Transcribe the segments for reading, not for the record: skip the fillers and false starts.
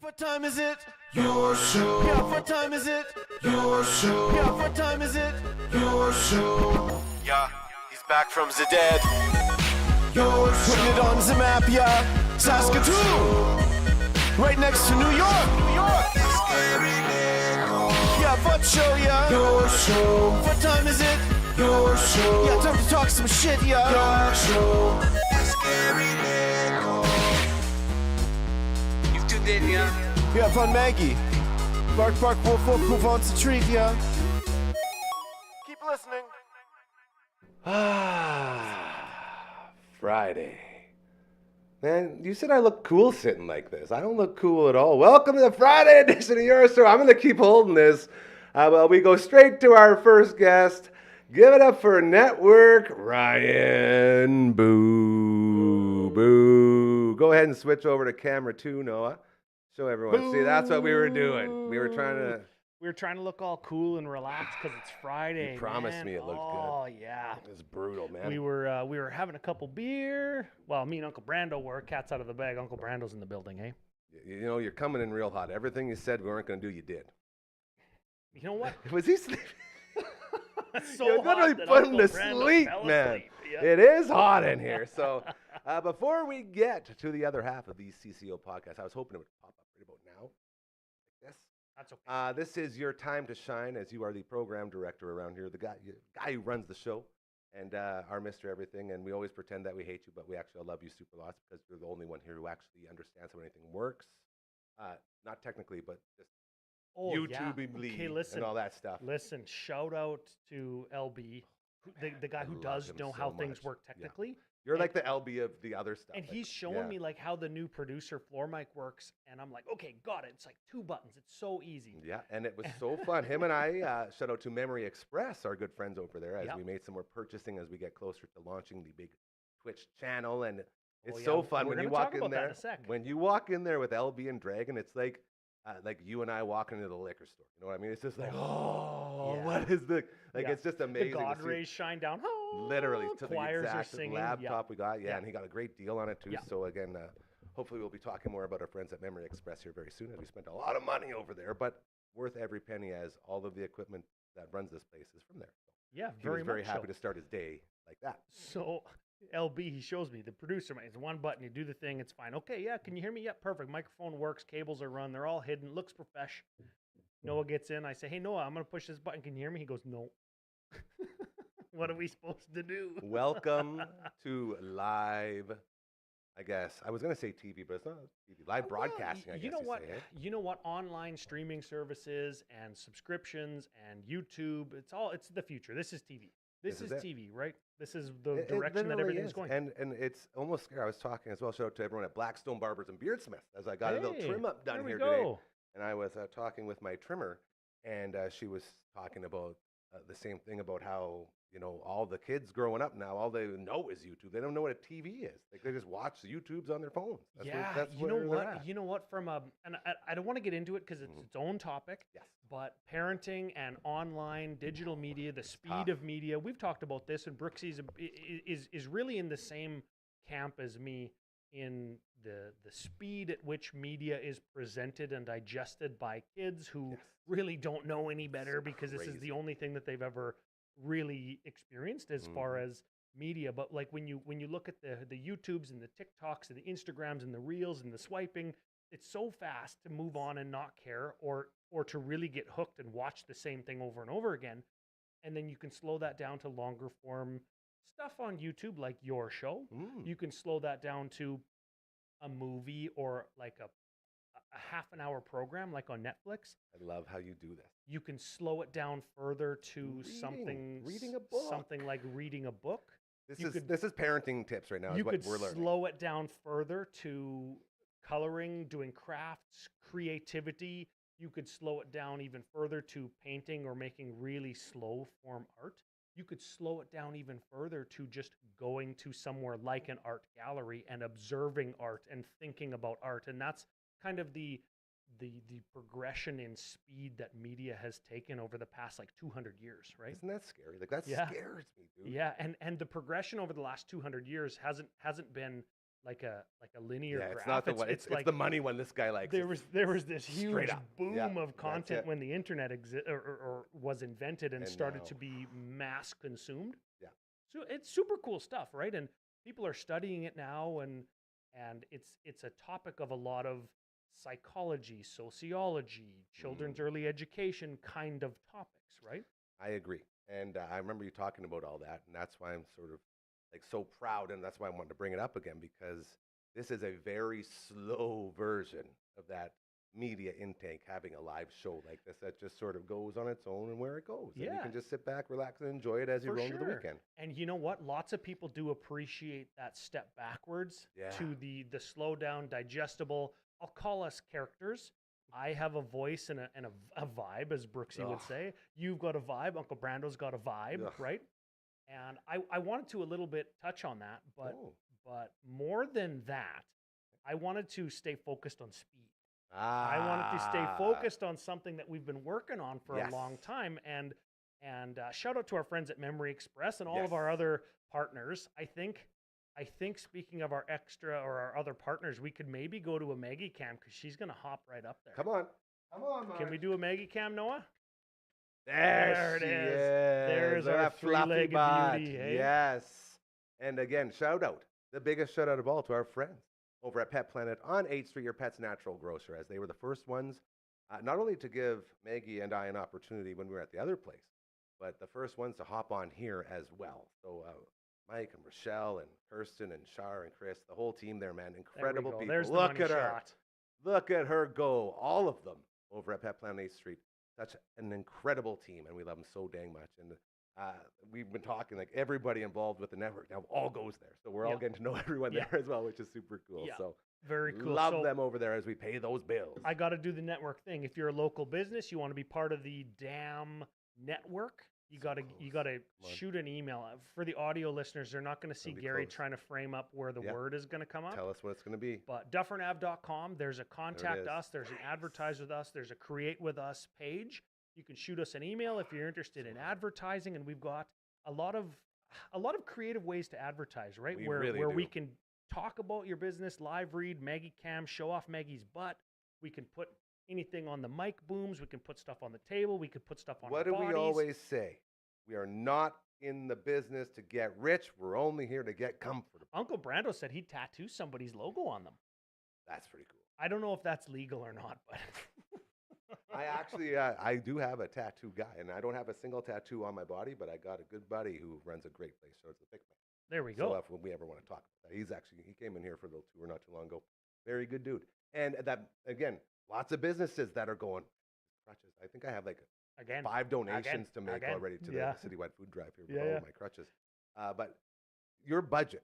What time is it? Your show. Yeah, what time is it? Your show. Yeah, what time is it? Your show. Yeah, he's back from the dead. Your show. Putting it on the map, yeah. Saskatoon. Right next to New York. New York. Yeah, what show, yeah. Your show. What time is it? Your show. Yeah, time to talk some shit, yeah. Your show. You've tuned in, yeah. Yeah, van Maggie. Bark, bark, wolf, wolf, who wants a treat, yeah? Keep listening. Friday. Man, you said I look cool sitting like this. I don't look cool at all. Welcome to the Friday edition of Your Show. I'm going to keep holding this. Well, we go straight to our first guest. Give it up for Network Ryan. Boo. Boo. Go ahead and switch over to camera 2, Noah. Show everyone. Boo. See, that's what we were doing. We were trying to look all cool and relaxed because it's Friday. You promised me it looked good. Oh yeah, it was brutal, man. We were having a couple beer. Well, me and Uncle Brando were. Cat's out of the bag. Uncle Brando's in the building, eh? You know, you're coming in real hot. Everything you said we weren't going to do, you did. You know what? Was he sleeping? So you literally put him to sleep, man. Yep. It is hot in here. So before we get to the other half of the CCO podcast, I was hoping it would pop up right about now. Yes. That's okay. This is your time to shine, as you are the program director around here, the guy who runs the show, and our Mr. Everything. And we always pretend that we hate you, but we actually love you super lots because you're the only one here who actually understands how anything works. Not technically, but just YouTube-ly and all that stuff. Listen, shout out to LB, the guy who does know how things work technically. Yeah. You're like the LB of the other stuff. And he's showing me like how the new producer floor mic works, and I'm like, okay, got it. It's like 2 buttons. It's so easy. Yeah, and it was so fun. Him and I, shout out to Memory Express, our good friends over there, as we made some more purchasing as we get closer to launching the big Twitch channel, and it's so fun when you walk in there. When you walk in there with LB and Dragon, it's like you and I walking into the liquor store. You know what I mean? It's just like, what is the it's just amazing. The God rays shine down. Literally to the choirs exact are singing. laptop we got. And he got a great deal on it too. So again, hopefully we'll be talking more about our friends at Memory Express here very soon. As we spent a lot of money over there, but worth every penny, as all of the equipment that runs this place is from there. So he was very happy to start his day like that. So LB, he shows me the producer, man. It's one button. You do the thing. It's fine. Okay, yeah. Can you hear me? Yeah, perfect. Microphone works. Cables are run. They're all hidden. Looks profesh. Noah gets in. I say, hey, Noah, I'm going to push this button. Can you hear me? He goes, no. What are we supposed to do? Welcome to live, I guess. I was going to say TV, but it's not TV. Live broadcasting, I guess you know what? Say, eh? You know what? Online streaming services and subscriptions and YouTube, it's the future. This is TV. This is TV, right? This is the direction that everything's going. And it's almost scary. I was talking as well. Shout out to everyone at Blackstone Barbers and Beardsmiths, as I got a little trim up done here today. And I was talking with my trimmer, and she was talking about the same thing about how, you know, all the kids growing up now, all they know is YouTube. They don't know what a TV is. Like, they just watch the YouTubes on their phones. That's you know what? You know what? And I don't want to get into it because it's its own topic. Yes. But parenting and online digital media, the speed of media, we've talked about this, and Brooksy is really in the same camp as me in the speed at which media is presented and digested by kids who really don't know any better, because this is the only thing that they've ever really experienced as far as media. But like when you look at the YouTubes and the TikToks and the Instagrams and the Reels and the swiping, it's so fast to move on and not care, or to really get hooked and watch the same thing over and over again. And then you can slow that down to longer form stuff on YouTube, like your show. You can slow that down to a movie or like a half an hour program like on Netflix. I love how you do this. You can slow it down further to reading a book. Something like reading a book. This is parenting tips right now. You could slow it down further to coloring, doing crafts, creativity. You could slow it down even further to painting or making really slow form art. You could slow it down even further to just going to somewhere like an art gallery and observing art and thinking about art. And that's kind of the progression in speed that media has taken over the past like 200 years, right? Isn't that scary? Like, that scares me, dude. Yeah, and the progression over the last 200 years hasn't been like a linear Yeah, graph. it's not the one. It's like the money one. This guy likes. there was this huge up. boom Yeah, of that's content it. when the internet or was invented and And started now- to be mass consumed. Yeah. So it's super cool stuff, right? And people are studying it now, and it's a topic of a lot of psychology, sociology, children's early education kind of topics, right? I agree. And I remember you talking about all that, and that's why I'm sort of like so proud, and that's why I wanted to bring it up again, because this is a very slow version of that media intake, having a live show like this that just sort of goes on its own and where it goes. And you Yeah. can just sit back, relax, and enjoy it as you For roll into the sure. weekend. And you know what? Lots of people do appreciate that step backwards Yeah. to the slow down, digestible. I'll call us characters. I have a voice and a vibe, as Brooksy would Ugh. say. You've got a vibe. Uncle Brando's got a vibe, Ugh. right? And I wanted to a little bit touch on that, Oh. but more than that, I wanted to stay focused on speed. Ah. I wanted to stay focused on something that we've been working on for Yes. a long time. And shout out to our friends at Memory Express and all Yes. of our other partners. I think speaking of our extra or our other partners, we could maybe go to a Maggie Cam because she's gonna hop right up there. Come on. Come on, Can we do a Maggie Cam, Noah? There it she is. is. There's Look our at that fluffy three-legged butt. beauty, eh? Yes. And again, shout out, the biggest shout out of all to our friends over at Pet Planet on 8th Street, your pet's natural grocer, as they were the first ones, not only to give Maggie and I an opportunity when we were at the other place, but the first ones to hop on here as well. So Mike and Rochelle and Kirsten and Shar and Chris, the whole team there, man, There we incredible go. people. There's the Look money at her. shot. Look at her go. All of them over at Pet Planet 8th Street. Such an incredible team, and we love them so dang much. And we've been talking, like everybody involved with the network now all goes there. So we're all Yeah. getting to know everyone Yeah. there as well, which is super cool. Yeah. So Very cool. love So them over there as we pay those bills. I got to do the network thing. If you're a local business, you want to be part of the DAM network. You So got to close. Come on. shoot an email. For the audio listeners, they're not going to see Gonna be Gary close. trying to frame up where the Yeah. word is going to come up. Tell us what it's going to be. But dufferinave.com, there's a contact is. us, there's an advertise with us, there's a create with us page. You can shoot us an email if you're interested in advertising, and we've got a lot of creative ways to advertise, right? We where really we do. can talk about your business, live read, Maggie Cam, show off Maggie's butt. We can put anything on the mic booms, we can put stuff on the table, we could put stuff on What our do we bodies. always say? We are not in the business to get rich. We're only here to get comfortable. Uncle Brando said he'd tattoo somebody's logo on them. That's pretty cool. I don't know if that's legal or not, but I actually, I do have a tattoo guy, and I don't have a single tattoo on my body, but I got a good buddy who runs a great place. So it's the Thick Man. there we So go. if we ever want to talk about that, he came in here for a little tour not too long ago. Very good dude. And that, again, lots of businesses that are going, crutches. I think I have like Again, 5 donations to make again. already to Yeah. the citywide food drive here with Yeah, all yeah. of my crutches. But your budget,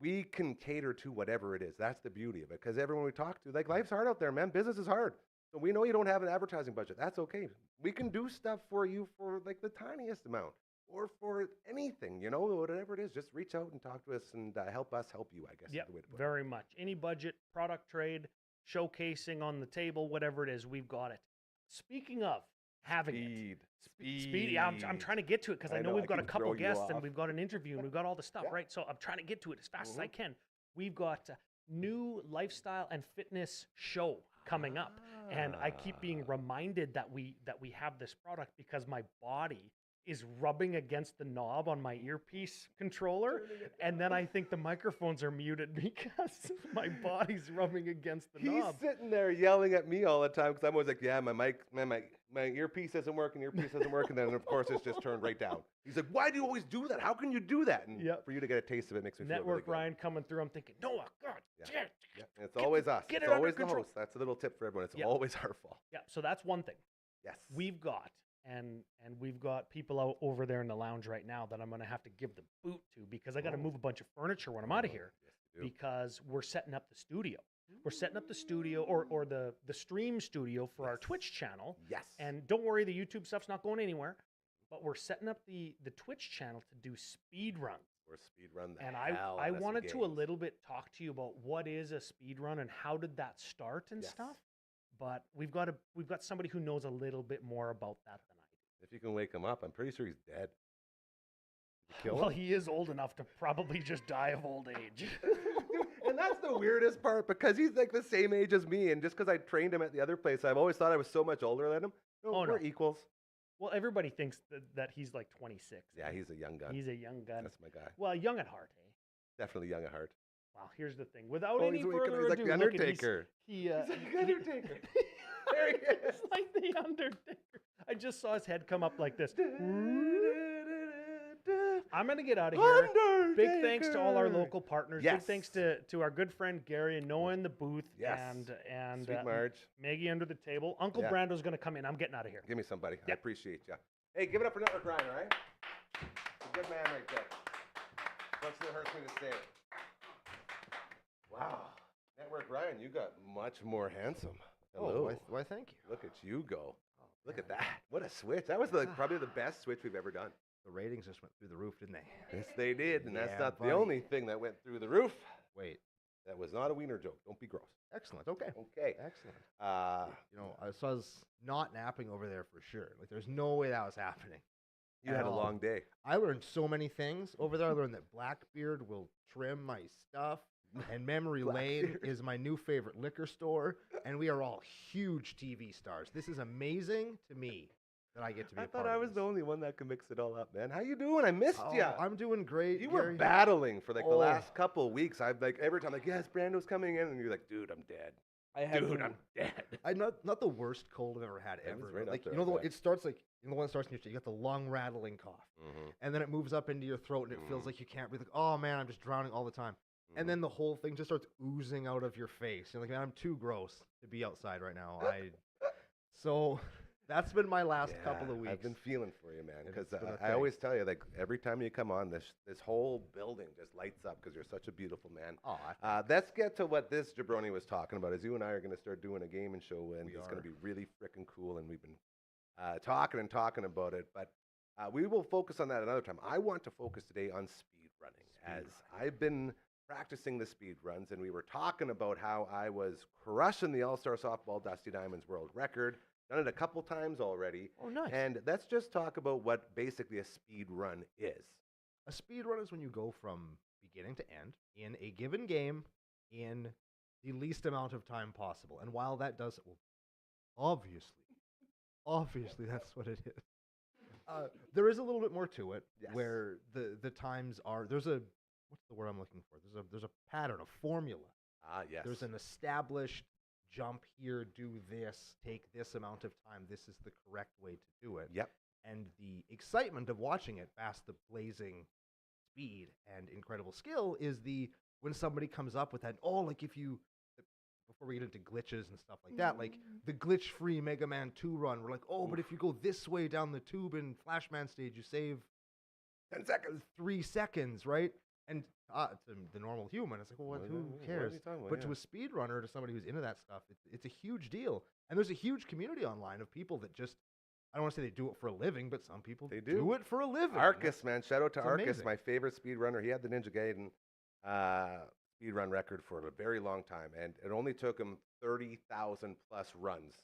we can cater to whatever it is. That's the beauty of it. Because everyone we talk to, like, life's hard out there, man. Business is hard. So we know you don't have an advertising budget. That's okay. We can do stuff for you for like the tiniest amount or for anything, you know, whatever it is. Just reach out and talk to us and help us help you, I guess Yep, is the way to put it. very much. Any budget, product trade, showcasing on the table, whatever it is, we've got it. Speaking of having it. Speed. Yeah, I'm trying to get to it because I know we've got a keep couple throwing you guests and off. we've got an interview and we've got all the stuff, Yeah. right? So I'm trying to get to it as fast as I Mhm. can. We've got a new lifestyle and fitness show coming up, and I keep being reminded that we have this product because my body is rubbing against the knob on my earpiece controller, and then I think the microphones are muted because my body's rubbing against the He's knob. sitting there yelling at me all the time because I'm always like, yeah, my earpiece isn't working, and then of course it's just turned right down. He's like, why do you always do that? How can you do that? And Yep. for you to get a taste of it makes me feel really Network good. Ryan coming through. I'm thinking, Noah, God, Yeah. damn it. Yeah, and it's Get- always us. get It's it under always the control. host. That's a little tip for everyone. It's Yep. always our fault. Yeah, so that's one thing. Yes. We've got, and we've got people out over there in the lounge right now that I'm going to have to give the boot to because I got to Oh. move a bunch of furniture when I'm out of here Yes, you do. because we're setting up the studio. We're setting up the studio or the stream studio for our Yes. Twitch channel. Yes. And don't worry, the YouTube stuff's not going anywhere. But we're setting up the Twitch channel to do speed runs. Or speed run the And hell I out of some wanted to a games. little bit talk to you about what is a speed run and how did that start and Yes. stuff. But we've got somebody who knows a little bit more about that than I do. If you can wake him up, I'm pretty sure he's dead. Did you kill Well, him? he is old enough to probably just die of old age. And that's the weirdest part because he's like the same age as me. And just because I trained him at the other place, I've always thought I was so much older than him. No, Oh, we're no. equals. Well, everybody thinks that he's like 26. Yeah, he's a young gun. He's a young gun. That's my guy. Well, young at heart, eh? Definitely young at heart. Well, here's the thing. Without Oh, any he's further like ado, the look at Undertaker. he's He's like the Undertaker. There he is. It's like the Undertaker. I just saw his head come up like this. I'm gonna get out of here. Undertaker. Big thanks to all our local partners. Yes. Big thanks to our good friend Gary and Noah in the booth. Yes. And Sweet Marge. Maggie under the table. Uncle Yeah. Brando's gonna come in. I'm getting out of here. Give me somebody. I Yep. appreciate you. Hey, give it up for Network Ryan, all right? A good man right there. Much that hurts me to say it. Wow. Network Ryan, you got much more handsome. Hello. Oh, why thank you. Look at you go. Oh, Look at man. that. What a switch. That was probably the best switch we've ever done. The ratings just went through the roof, didn't they? Yes, they did. And that's Yeah, not the buddy. only thing that went through the roof. Wait. That was not a wiener joke. Don't be gross. Excellent. Okay. Okay. Excellent. You I was not napping over there for sure. Like, there's no way that was happening. had a long day. I learned so many things over there. I learned that Blackbeard will trim my stuff, and Memory Lane is my new favorite liquor store, and we are all huge TV stars. This is amazing to me that I get to be I a part thought I of was this. the only one that could mix it all up, man. How you doing? I missed Oh, you. I'm doing great. You were Gary. battling for like the Oh. last couple of weeks. I've like every time like, yes, Brando's coming in, and you're like, dude, I'm dead. I had Dude, to- I'm dead. I not the worst cold I've ever had It was ever. right up Like there, you know the I one, bet. it starts like the one that starts in your chest. You got the lung rattling cough, Mm-hmm. and then it moves up into your throat, and it feels like you can't breathe. Like, oh man, I'm just drowning all the time. And then the whole thing just starts oozing out of your face. You're like, man, I'm too gross to be outside right now. So that's been my last couple of weeks. I've been feeling for you, man, because It's been a I thing. always tell you, like every time you come on, this whole building just lights up because you're such a beautiful man. Aw, Let's get to what this jabroni was talking about. Is you and I are going to start doing a gaming show, and We it's going are. to be really freaking cool. And we've been talking about it, but we will focus on that another time. I want to focus today on speed running, as I've been practicing the speed runs, and we were talking about how I was crushing the All-Star Softball Dusty Diamonds world record. Done it a couple times already. Oh, nice. And let's just talk about what basically a speed run is. A speed run is when you go from beginning to end in a given game in the least amount of time possible. And while that does, well, obviously that's what it is. There is a little bit more to it, Yes. where the times are. There's a what's the word I'm looking for? There's a pattern, a formula. Ah, yes. There's an established jump here, do this, take this amount of time. This is the correct way to do it. Yep. And the excitement of watching it past the blazing speed and incredible skill is when somebody comes up with that. Oh, like if you, before we get into glitches and stuff like that, like the glitch-free Mega Man 2 run, we're like, oh, but if you go this way down the tube in Flashman stage, you save 10 seconds. 3 seconds, right? And to the normal human, it's like, well, What are who you cares? talking about? But to Yeah. a speedrunner, to somebody who's into that stuff, it's a huge deal. And there's a huge community online of people that just, I don't want to say they do it for a living, but some people They do. it for a living. Arcus, man. Shout out to It's Arcus, amazing. my favorite speed runner. He had the Ninja Gaiden speed run record for a very long time, and it only took him 30,000 plus runs.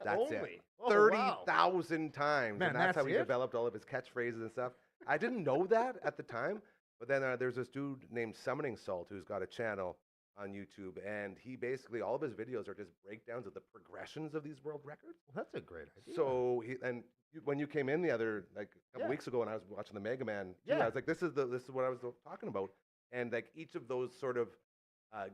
That's Only? it. Oh, wow. 30,000 times. Man, and that's how that's he it? developed all of his catchphrases and stuff. I didn't know that at the time, but then there's this dude named Summoning Salt who's got a channel on YouTube, and he basically, all of his videos are just breakdowns of the progressions of these world records. Well, that's a great idea. So when you came in the other a couple Yeah. weeks ago, and I was watching the Mega Man, Yeah. I was like, this is what I was talking about. And like each of those sort of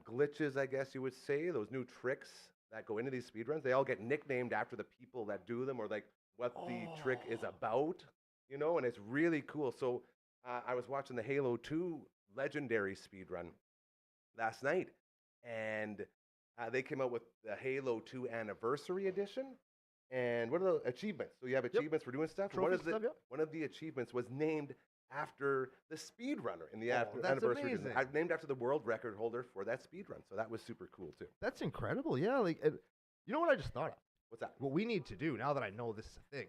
glitches, I guess you would say, those new tricks that go into these speedruns, they all get nicknamed after the people that do them, or like what the trick is about, you know. And it's really cool. So I was watching the Halo 2 Legendary speedrun last night, and they came out with the Halo 2 Anniversary Edition. And what are the achievements? So you have achievements for doing stuff. Trophies and stuff, yep. One of the achievements was named after the speedrunner in the Oh, that's anniversary. amazing. I've named after the world record holder for that speedrun. So that was super cool too. That's incredible. Yeah, like, you know what I just thought of? What's that? What we need to do, now that I know this is a thing,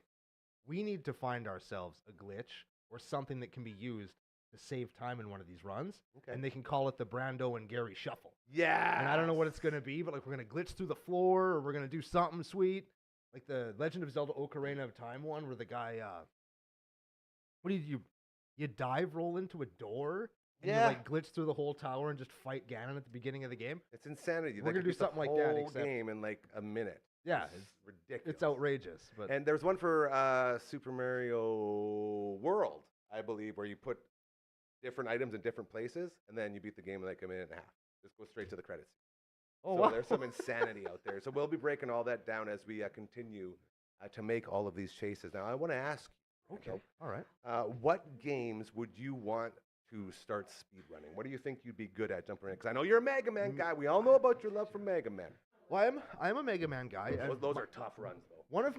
we need to find ourselves a glitch or something that can be used to save time in one of these runs. Okay. And they can call it the Brando and Gary Shuffle. Yeah. And I don't know what it's going to be, but like we're going to glitch through the floor, or we're going to do something sweet. Like the Legend of Zelda Ocarina of Time one, where the guy, what do you dive roll into a door, and you like glitch through the whole tower and just fight Ganon at the beginning of the game. It's insanity. We're They gonna could do beat the something like that, whole except- game in like a minute. Yeah, It's ridiculous. it's outrageous. But And there's one for Super Mario World, I believe, where you put different items in different places, and then you beat the game in like a minute and a half. Just go straight to the credits. oh So wow. there's some insanity out there. So we'll be breaking all that down as we continue to make all of these chases. Now, I want to ask you, Okay, all right. what games would you want to start speed running? What do you think you'd be good at jumping in? Because I know you're a Mega Man guy. We all know about your love for Mega Man. Well, I'm a Mega Man guy. and Those my- are tough runs, though. One of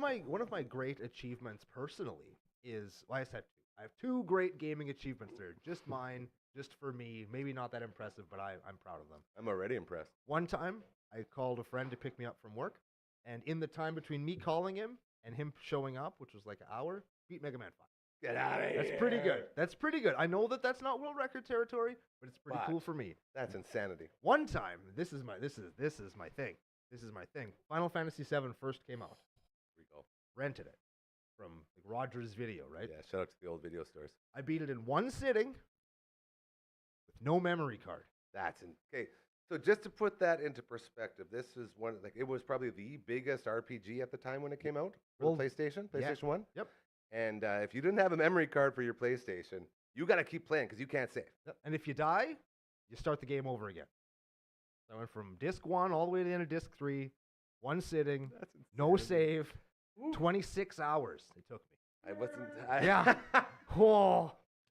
my great achievements personally is, well, I said two. I have two great gaming achievements there, just mine, just for me. Maybe not that impressive, but I'm proud of them. I'm already impressed. One time, I called a friend to pick me up from work, and in the time between me calling him and him showing up, which was like an hour, beat Mega Man 5. Get out of here. That's pretty good. That's pretty good. I know that that's not world record territory, but it's pretty But- cool for me. That's insanity. One time, this is my thing. This is my thing. Final Fantasy VII first came out. Here we go. Rented it from like, Rogers Video, right? Yeah, shout out to the old video stores. I beat it in one sitting with no memory card. Okay. So just to put that into perspective, this is one like it was probably the biggest RPG at the time when it came out for Well, the PlayStation, yeah. PlayStation 1. Yep. And if you didn't have a memory card for your PlayStation, you got to keep playing because you can't save. And if you die, you start the game over again. So I went from disc 1 all the way to the end of disc 3, one sitting, That's no insanity. save, 26 hours it took me. I wasn't. Yeah. Oh,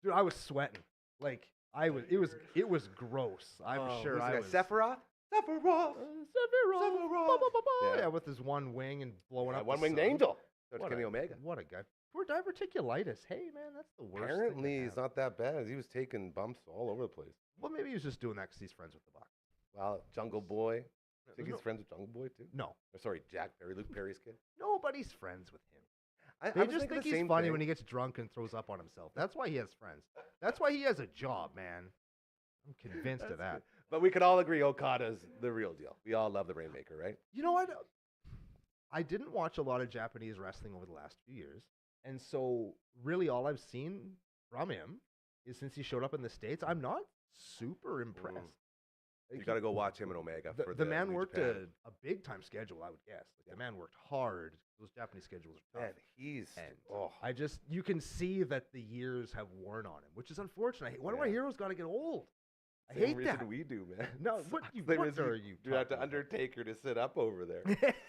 dude, I was sweating. Like it was gross. I'm sure who's I the was. guy? Sephiroth. Sephiroth. Sephiroth. Ba, ba, ba, ba. Yeah. Yeah, with his one wing and blowing up. One the winged sun. angel. That's What Kenny a, Omega. What a guy. Poor diverticulitis. Hey man, that's the worst. Apparently, thing to he's have. not that bad. He was taking bumps all over the place. Well, maybe he was just doing that because he's friends with the box. Well, Jungle Boy. I think No. he's friends with Jungle Boy too. No, Or, sorry, Jack Perry, Luke Perry's kid. nobody's friends with him. I They was just thinking think the he's same funny thing. when he gets drunk and throws up on himself. That's why he has friends. That's why he has a job, man. I'm convinced of that. But we could all agree Okada's the real deal. We all love the Rainmaker, right? You know what? I didn't watch a lot of Japanese wrestling over the last few years. And so, really, all I've seen from him is since he showed up in the States, I'm not super impressed. You Like, got to go watch him in Omega. the, for the man New worked Japan. a big time schedule, I would guess. Like, the man worked hard. Those Japanese schedules are tough. Man, he's. And Oh, you can see that the years have worn on him, which is unfortunate. One of our Yeah. heroes got to get old. I same hate reason that. we do, man. No, what Same reason are you do have to talking about? Undertaker to sit up over there.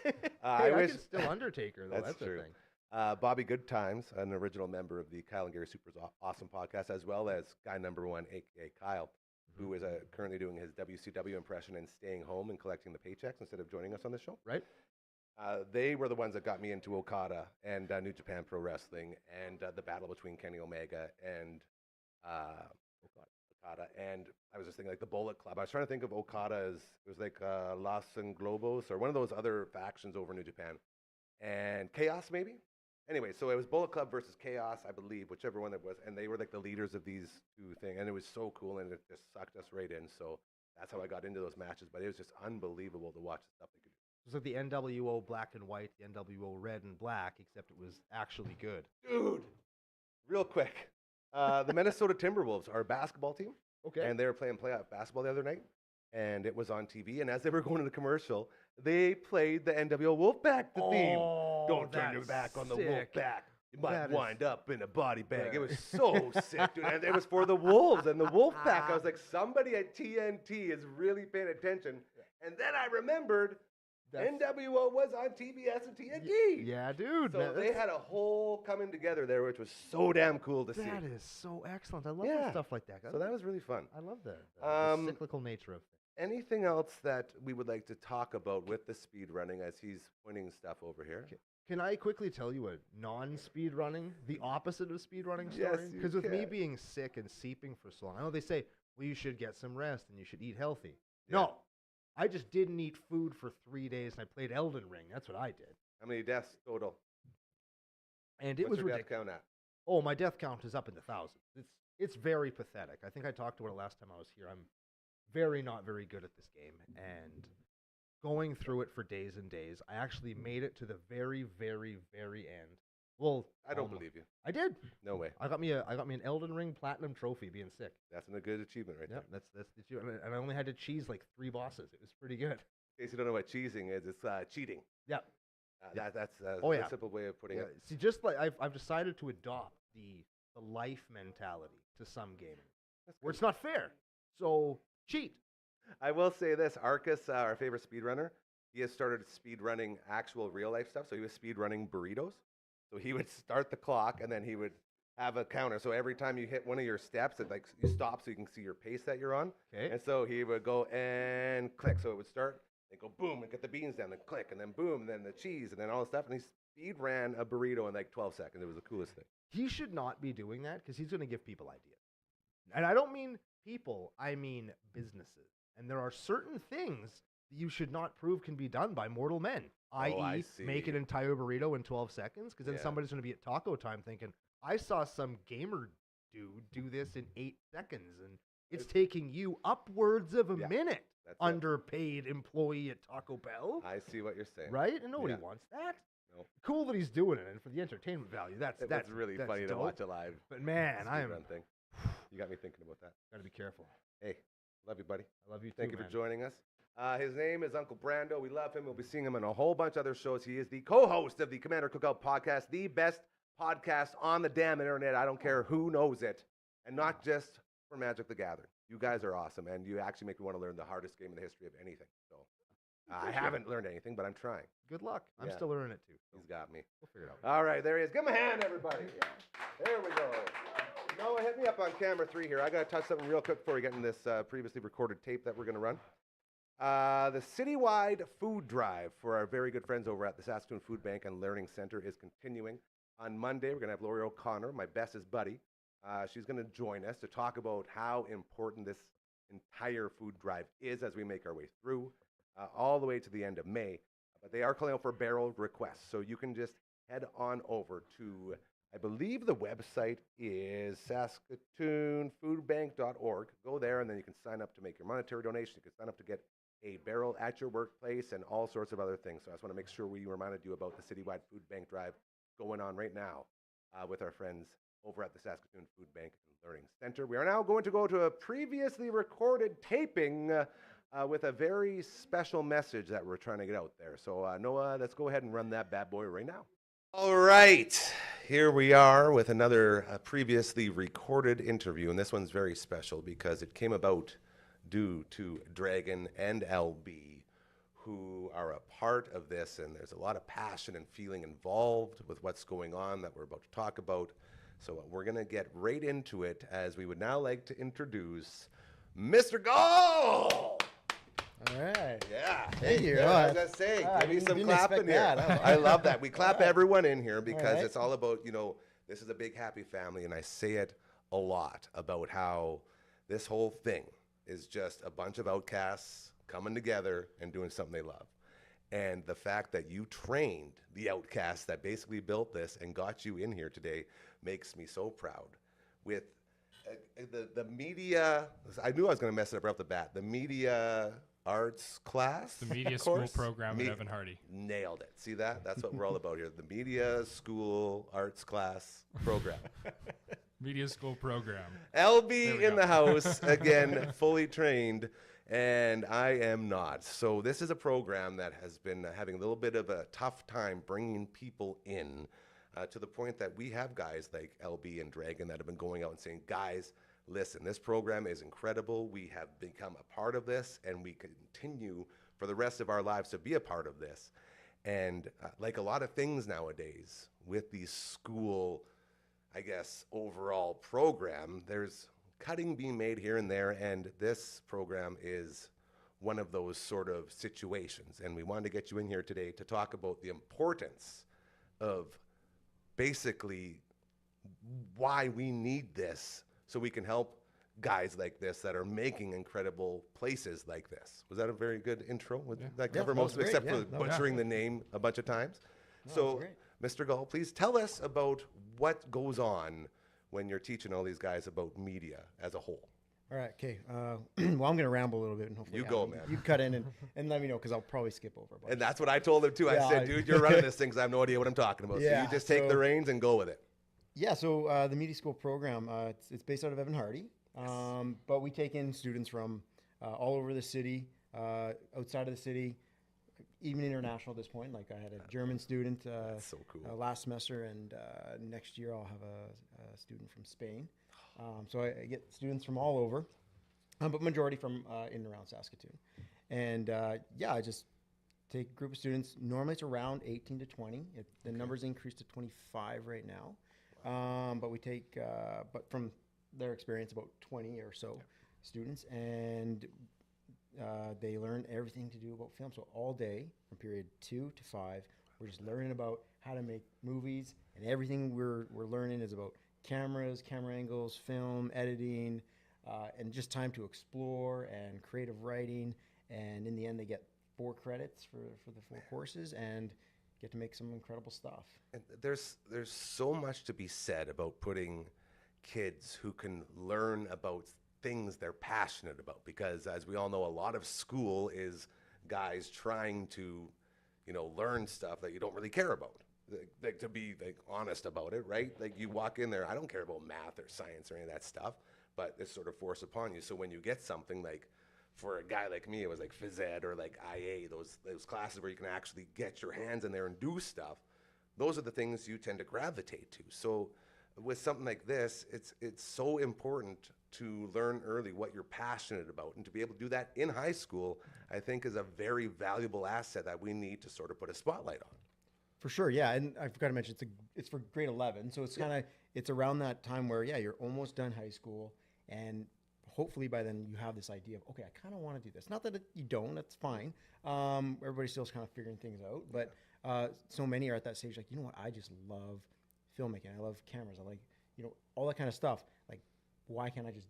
Hey, I I wish- can still Undertaker though. That's That's, true. the thing. Bobby Goodtimes, an original member of the Kyle and Gary Super's Awesome podcast, as well as guy number one, aka Kyle, who is currently doing his WCW impression and staying home and collecting the paychecks instead of joining us on the show. Right? They were the ones that got me into Okada and New Japan Pro Wrestling and the battle between Kenny Omega and Okada. And I was just thinking, like, the Bullet Club. I was trying to think of Okada as, it was like Los Globos or one of those other factions over New Japan. And Chaos, maybe? Anyway, so it was Bullet Club versus Chaos, I believe, whichever one it was. And they were like the leaders of these two things. And it was so cool, and it just sucked us right in. So that's how I got into those matches. But it was just unbelievable to watch the stuff they could do. It was like the NWO black and white, the NWO red and black, except it was actually good. Dude, real quick. The Minnesota Timberwolves are a basketball team. Okay. And they were playing playoff basketball the other night. And it was on TV. And as they were going to the commercial, they played the NWO Wolfpack theme. Don't turn your back on the Wolfpack. You might That is- wind up in a body bag. Yeah. It was so sick, dude. And it was for the Wolves and the Wolfpack. I was like, somebody at TNT is really paying attention. And then I remembered NWO was on TBS and TNT. Yeah, dude. So man, they had a whole coming together there, which was so damn cool to see. that is so excellent. I love Yeah. stuff like that. So that was really fun. I love the Um, cyclical nature of things. Anything else that we would like to talk about with the speed running as he's pointing stuff over here? Okay. Can I quickly tell you a non-speed running, the opposite of speed running Yes, story? you Because with me can. being sick and seeping for so long, I know they say, well, you should get some rest and you should eat healthy. Yeah. No, I just didn't eat food for 3 days and I played Elden Ring. That's what I did. How many deaths total? And it What's was your death ridiculous. count at? Oh, my death count is up in the thousands. It's very pathetic. I think I talked about it last time I was here. I'm not very good at this game, and going through it for days and days, I actually made it to the very, very, very end, Well, I don't almost. believe you. I did. No way. I got me an Elden Ring Platinum trophy being sick. That's a good achievement right Yeah, that's the achievement. And I only had to cheese like 3 bosses. It was pretty good. In case you don't know what cheesing is, it's cheating. Yeah. Yeah. That's Oh, a yeah. simple way of putting Yeah. it. See, just like I've decided to adopt the life mentality to some gaming, where it's not fair. So cheat. I will say this: Arcus, our favorite speedrunner, he has started speed running actual real life stuff. So he was speed running burritos. So he would start the clock and then he would have a counter. So every time you hit one of your steps, it like you stop so you can see your pace that you're on. Okay. And so he would go and click. So it would start and go boom and get the beans down, then click, and then boom, and then the cheese, and then all the stuff. And he speed ran a burrito in like 12 seconds. It was the coolest thing. He should not be doing that because he's going to give people ideas. And I don't mean people, I mean businesses. And there are certain things that you should not prove can be done by mortal men, I i.e., make see. an entire burrito in 12 seconds, because then Yeah. somebody's going to be at taco time thinking, I saw some gamer dude do this in 8 seconds, and it's taking you upwards of a Yeah, minute, that's it. underpaid employee at Taco Bell. I see what you're saying. Right? And nobody Yeah. wants that. Nope. Cool that he's doing it, and for the entertainment value, that's really that's funny to dope. watch a live But man, I am speedrun thing. You got me thinking about that. gotta be careful. Hey, love you, buddy. I love you too. Thank you man. for joining us. His name is Uncle Brando. We love him. We'll be seeing him in a whole bunch of other shows. He is the co-host of the Commander Cookout podcast, the best podcast on the damn internet. I don't care who knows it, and not just for Magic the Gathering. You guys are awesome, and you actually make me want to learn the hardest game in the history of anything. So I haven't learned anything, but I'm trying. Good luck. I'm Yeah. still learning it too. So He's got me. we'll figure it out. All right, there he is. Give him a hand, everybody. There we go. Noah, hit me up on camera 3 here. I got to touch something real quick before we get in this previously recorded tape that we're going to run. The citywide food drive for our very good friends over at the Saskatoon Food Bank and Learning Center is continuing. On Monday, we're going to have Lori O'Connor, my bestest buddy. She's going to join us to talk about how important this entire food drive is as we make our way through, all the way to the end of May. But they are calling out for barrel requests, so you can just head on over to, I believe the website is saskatoonfoodbank.org. Go there, and then you can sign up to make your monetary donation. You can sign up to get a barrel at your workplace and all sorts of other things. So I just want to make sure we reminded you about the citywide food bank drive going on right now with our friends over at the Saskatoon Food Bank and Learning Center. We are now going to go to a previously recorded taping with a very special message that we're trying to get out there. So Noah, let's go ahead and run that bad boy right now. All right, here we are with another previously recorded interview, and this one's very special because it came about due to Dragon and LB, who are a part of this, and there's a lot of passion and feeling involved with what's going on that we're about to talk about. So we're going to get right into it, as we would now like to introduce Mr. Gall! All right. Yeah. Thank you. Yeah, I was going to say, give me some didn't clapping expect here. that. I love that. We clap everyone in here because right. it's all about, this is a big happy family, and I say it a lot about how this whole thing is just a bunch of outcasts coming together and doing something they love. And the fact that you trained the outcasts that basically built this and got you in here today makes me so proud. With the media, I knew I was going to mess it up right off the bat, the media arts class. The media course. school program at Evan Hardy. Nailed it. See that? That's what we're all about here. The media school arts class program. Media school program. LB in the house, again, fully trained, and I am not. So this is a program that has been having a little bit of a tough time bringing people in to the point that we have guys like LB and Dragon that have been going out and saying, guys, listen, this program is incredible. We have become a part of this, and we continue for the rest of our lives to be a part of this. And like a lot of things nowadays with the school, I guess, overall program, there's cutting being made here and there, and this program is one of those sort of situations. And we wanted to get you in here today to talk about the importance of basically why we need this so we can help guys like this that are making incredible places like this. Was that a very good intro? Did that cover that most of was it, great. except for Yeah, that was butchering the name a bunch of times? No, So, that's Mr. Gall, please tell us about what goes on when you're teaching all these guys about media as a whole. All right. Okay. Well, I'm going to ramble a little bit and hopefully You go, Adam, man. You cut in and let me know because I'll probably skip over. a bunch. And that's what I told him too. I Yeah, said, dude, you're running this thing because I have no idea what I'm talking about. So Yeah, you just take the so- reins and go with it. Yeah. So the Media School program, it's based out of Evan Hardy, but we take in students from all over the city, outside of the city, even international at this point. Like I had a German student That's so cool. last semester, and next year I'll have a student from Spain. So I get students from all over, but majority from in and around Saskatoon. And yeah, I just take a group of students. Normally it's around 18 to 20. The numbers increased to 25 right now. But we take, but from their experience, about 20 or so students, and they learn everything to do about film. So all day, from period 2 to 5, we're just learning about how to make movies, and everything we're learning is about cameras, camera angles, film, editing, and just time to explore and creative writing. And in the end, they get 4 credits for the 4 courses and get to make some incredible stuff. And there's so much to be said about putting kids who can learn about things they're passionate about, because as we all know, a lot of school is guys trying to, learn stuff that you don't really care about. Like to be honest about it, right? Like you walk in there, I don't care about math or science or any of that stuff, but it's sort of forced upon you. So when you get something like, for a guy like me, it was like phys ed or like IA, those classes where you can actually get your hands in there and do stuff. Those are the things you tend to gravitate to. So with something like this, it's so important to learn early what you're passionate about, and to be able to do that in high school, I think is a very valuable asset that we need to sort of put a spotlight on. For sure, yeah, and I forgot to mention it's for grade 11, so it's kind of it's around that time where you're almost done high school, and hopefully by then you have this idea of, okay, I kind of want to do this. Not that you don't, that's fine. Everybody still's kind of figuring things out, but so many are at that stage like, you know what, I just love filmmaking. I love cameras. I like, all that kind of stuff. Like, why can't I just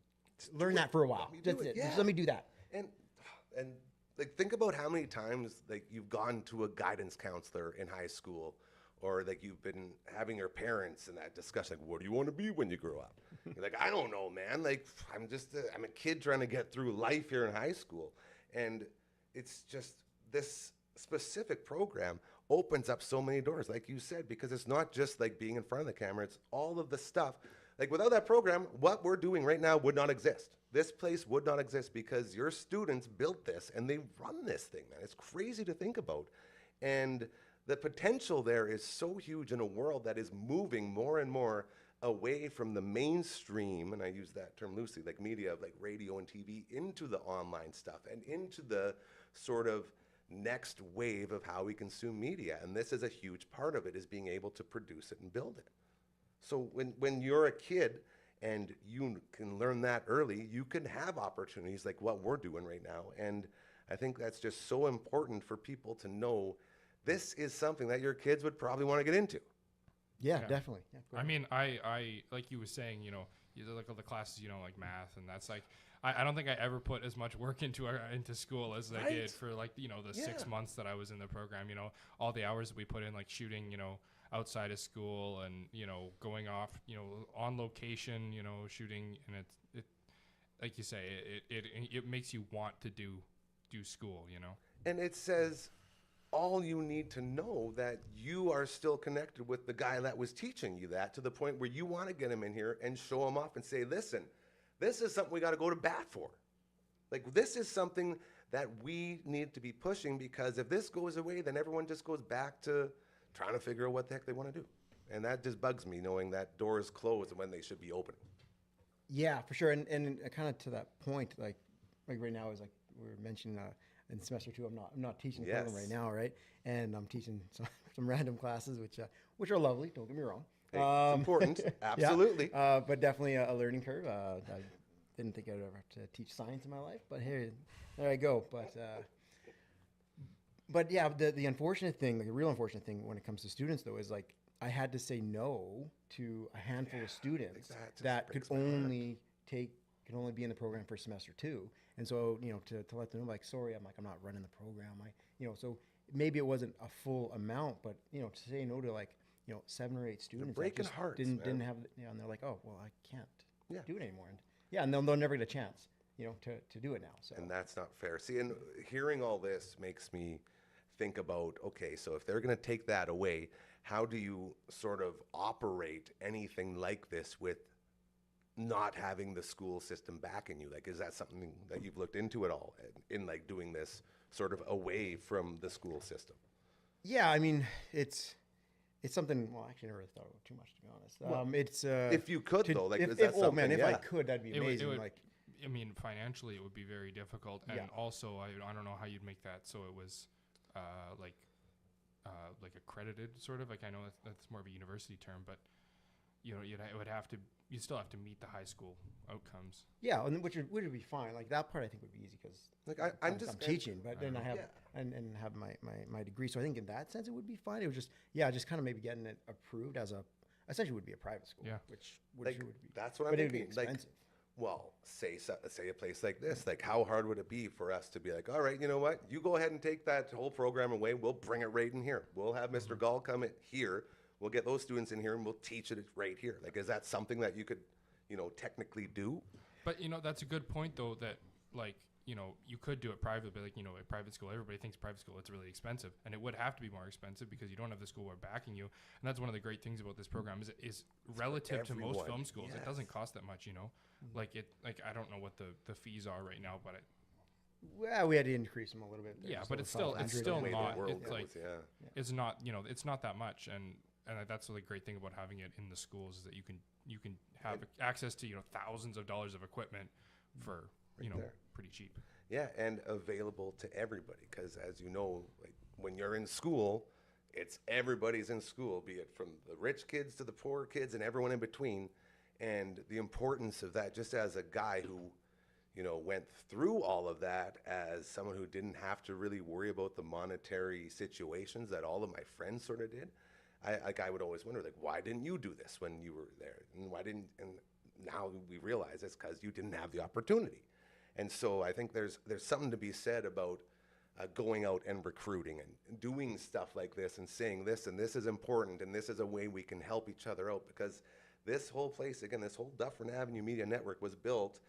learn that for a while? That's it. Just let me do that. And like, think about how many times like you've gone to a guidance counselor in high school, or like you've been having your parents in that discussion, like, what do you want to be when you grow up? You're like, I don't know, man. Like, I'm a kid trying to get through life here in high school. And it's just this specific program opens up so many doors, like you said, because it's not just like being in front of the camera, it's all of the stuff. Like without that program, what we're doing right now would not exist. This place would not exist because your students built this and they run this thing, man. It's crazy to think about. And the potential there is so huge in a world that is moving more and more away from the mainstream, and I use that term loosely, like media, like radio and TV, into the online stuff and into the sort of next wave of how we consume media. And this is a huge part of it, is being able to produce it and build it. So when you're a kid and you can learn that early, you can have opportunities like what we're doing right now. And I think that's just so important for people to know this is something that your kids would probably want to get into. Yeah, definitely. Yeah, go I ahead. mean, I like you were saying, you look at the classes, like math, and that's like, I don't think I ever put as much work into school as I did for like, the 6 months that I was in the program. All the hours that we put in, like shooting, outside of school, and going off, on location, shooting, and it like you say, it makes you want to do school, And it says all you need to know that you are still connected with the guy that was teaching you that, to the point where you want to get him in here and show him off and say, listen, this is something we got to go to bat for. Like, this is something that we need to be pushing, because if this goes away, then everyone just goes back to trying to figure out what the heck they want to do. And that just bugs me, knowing that doors close when they should be open. Yeah, for sure. And kind of to that point, like right now is like we were mentioning in semester 2, I'm not teaching the program right now, right? And I'm teaching some random classes, which are lovely. Don't get me wrong. Hey, it's important, absolutely. Yeah, but definitely a learning curve. I didn't think I'd ever have to teach science in my life, but here, there I go. But yeah, the unfortunate thing, like the real unfortunate thing when it comes to students, though, is like I had to say no to a handful of students that could only be in the program for semester 2. And so, to let them know, like, sorry, I'm not running the program. So maybe it wasn't a full amount, but, to say no to like, 7 or 8 students that breaking just hearts, didn't man. have, and they're like, oh, well, I can't do it anymore. Yeah, and they'll never get a chance, to do it now. So And that's not fair. See, and hearing all this makes me think about, okay, so if they're going to take that away, how do you sort of operate anything like this with not having the school system backing you? Like, is that something that you've looked into at all in like doing this sort of away from the school system? yeah, I mean, it's something. Well, actually, I never really thought about it too much, to be honest. It's If you could, though, like, is if, that oh man, something- if I yeah. could, that'd be amazing. Like, I mean, financially, it would be very difficult, and Yeah. also, I don't know how you'd make that so it was, like accredited, sort of. Like, I know that's more of a university term, but you'd still have to meet the high school outcomes. yeah, and which would be fine. Like that part, I think would be easy because Like, I'm just teaching, but then I have Yeah. and have my degree. So I think in that sense, it would be fine. It was just kind of maybe getting it approved as essentially would be a private school. Yeah. which like, would be. that's what I'm But it'd be thinking. Like, expensive. well, say a place like this, like how hard would it be for us to be like, all right, you know what? You go ahead and take that whole program away. We'll bring it right in here. We'll have Mr. Gall come in here. We'll get those students in here and we'll teach it right here. Like, is that something that you could, technically do? But that's a good point, though. That like you could do it privately, like a private school. Everybody thinks private school it's really expensive, and it would have to be more expensive because you don't have the school board backing you. And that's one of the great things about this program is relative to most everyone. film schools, it doesn't Yes. cost that much. Like I don't know what the fees are right now, but Well, we had to increase them a little bit. There, yeah, just but over it's still 500. The way the not. world It's goes, like yeah. it's not it's not that much, and that's the great thing about having it in the schools is that you can have access to thousands of dollars of equipment for there. pretty cheap. Yeah, and available to everybody. Because as you know, like when you're in school, it's everybody's in school, be it from the rich kids to the poor kids and everyone in between. And the importance of that, just as a guy who, went through all of that as someone who didn't have to really worry about the monetary situations that all of my friends sort of did. I would always wonder, like, why didn't you do this when you were there? And and now we realize it's because you didn't have the opportunity. And so I think there's something to be said about going out and recruiting and doing stuff like this and saying this and this is important and this is a way we can help each other out, because this whole place, again, this whole Dufferin Avenue Media Network was built